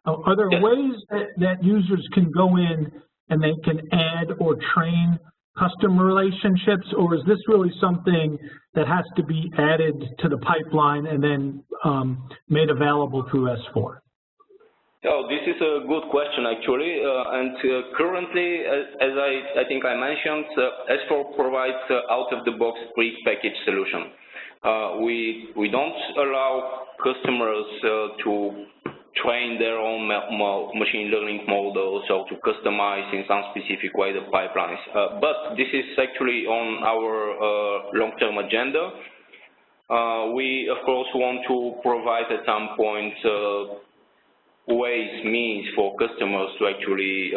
Are there ways that users can go in and they can add or train customer relationships, or is this really something that has to be added to the pipeline and then made available through S4? Oh, this is a good question, actually. Currently, as I think I mentioned, S4 provides out-of-the-box pre-packaged solution. We don't allow customers to train their own machine learning models or to customize in some specific way the pipelines. But this is actually on our long-term agenda. We, of course, want to provide at some point means for customers to actually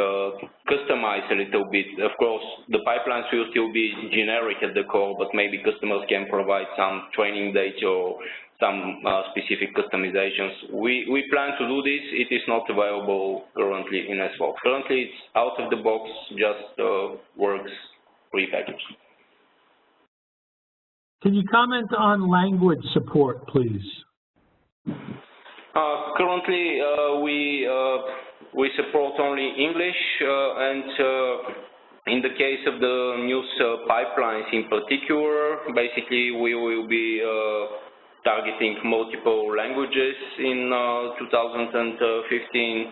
customize a little bit. Of course, the pipelines will still be generic at the core, but maybe customers can provide some training data or some specific customizations. We plan to do this. It is not available currently in S4. Currently, it's out of the box, just works prepackaged. Can you comment on language support, please? Currently, we support only English, and in the case of the news pipelines in particular, basically we will be targeting multiple languages in 2015,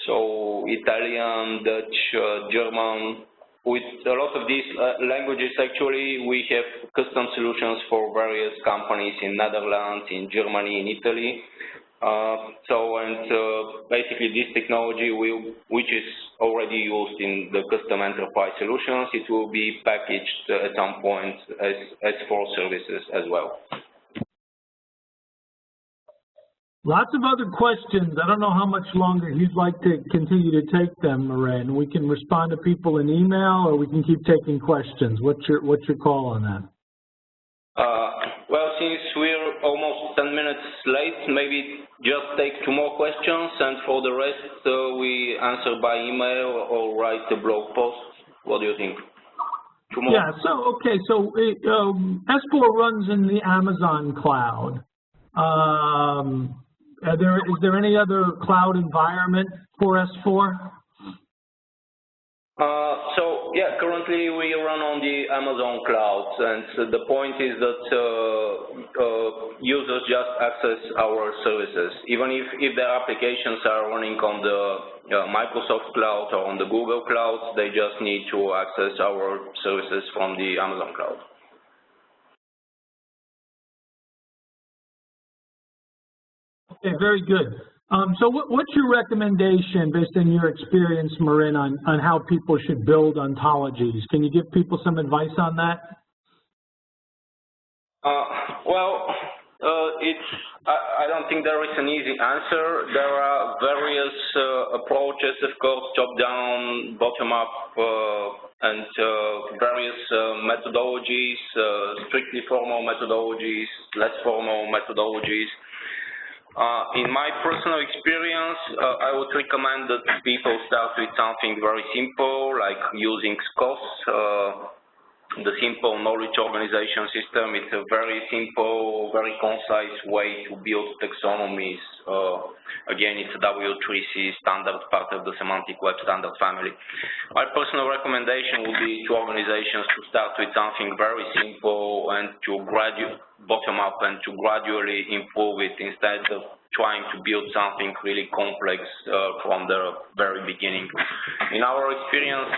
so Italian, Dutch, German. With a lot of these languages, actually, we have custom solutions for various companies in Netherlands, in Germany, in Italy. Basically this technology which is already used in the custom enterprise solutions, it will be packaged at some point as S4 services as well. Lots of other questions. I don't know how much longer you'd like to continue to take them, Marin. We can respond to people in email, or we can keep taking questions. What's your call on that? Well, since we're almost 10 minutes late, maybe just take 2 more questions, and for the rest, we answer by email or write a blog post. What do you think? 2 more? Yeah. So okay. So S4 runs in the Amazon cloud. Is there any other cloud environment for S4? So yeah, currently we run on the Amazon cloud, and the point is that users just access our services. Even if their applications are running on the Microsoft cloud or on the Google cloud, they just need to access our services from the Amazon cloud. Okay, very good. So what's your recommendation, based on your experience, Marin, on how people should build ontologies? Can you give people some advice on that? I don't think there is an easy answer. There are various approaches, of course, top-down, bottom-up, and various methodologies, strictly formal methodologies, less formal methodologies. In my personal experience, I would recommend that people start with something very simple, like using SCOS, the simple knowledge organization system. It's a very simple, very concise way to build taxonomies. Again, it's a W3C standard, part of the Semantic Web Standard family. My personal recommendation would be to organizations to start with something very simple and to bottom up and to gradually improve it instead of trying to build something really complex from the very beginning. In our experience,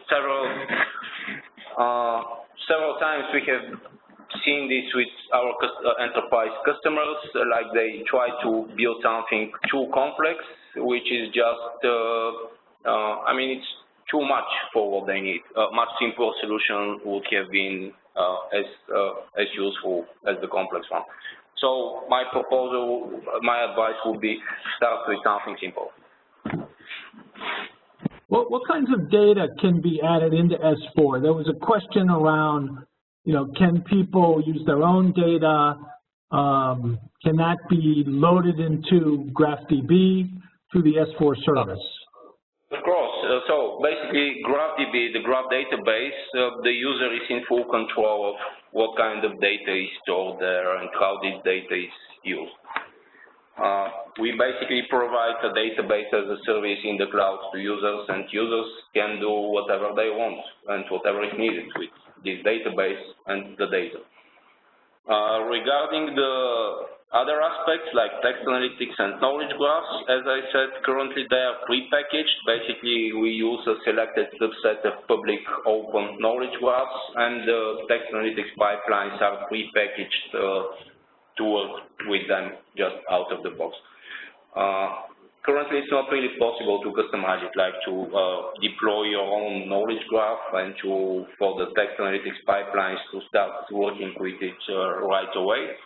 several times we have seen this with our enterprise customers, like they try to build something too complex, which is just, I mean, it's too much for what they need. A much simpler solution would have been as useful as the complex one. So my proposal, my advice would be start with something simple. What kinds of data can be added into S4? There was a question around, can people use their own data? Can that be loaded into GraphDB through the S4 service? Of course. So basically, GraphDB, the graph database, the user is in full control of what kind of data is stored there and how this data is used. We basically provide a database as a service in the cloud to users, and users can do whatever they want and whatever is needed with this database and the data. Regarding the other aspects like text analytics and knowledge graphs, as I said, currently they are prepackaged. Basically, we use a selected subset of public open knowledge graphs, and the text analytics pipelines are prepackaged to work with them just out of the box. Currently, it's not really possible to customize it, like to deploy your own knowledge graph and for the text analytics pipelines to start working with it right away.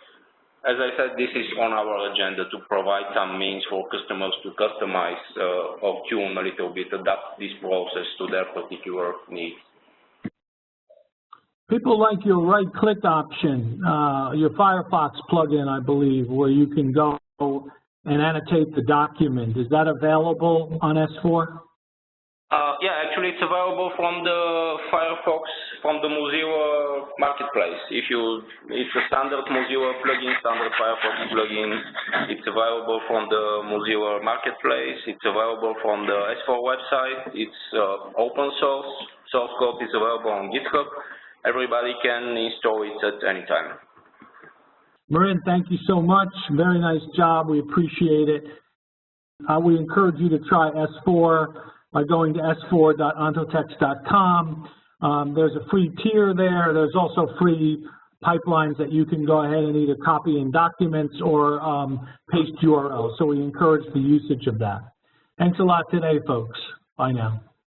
As I said, this is on our agenda to provide some means for customers to customize or tune a little bit, adapt this process to their particular needs. People like your right-click option, your Firefox plugin, I believe, where you can go and annotate the document. Is that available on S4? Yeah, actually it's available from the Firefox, from the Mozilla marketplace. It's a standard Mozilla plugin, standard Firefox plugin. It's available from the Mozilla marketplace. It's available from the S4 website. It's open source. Source code is available on GitHub. Everybody can install it at any time. Marin, thank you so much. Very nice job. We appreciate it. We encourage you to try S4 by going to s4.ontotext.com. There's a free tier there. There's also free pipelines that you can go ahead and either copy in documents or paste URLs. So we encourage the usage of that. Thanks a lot today, folks. Bye now.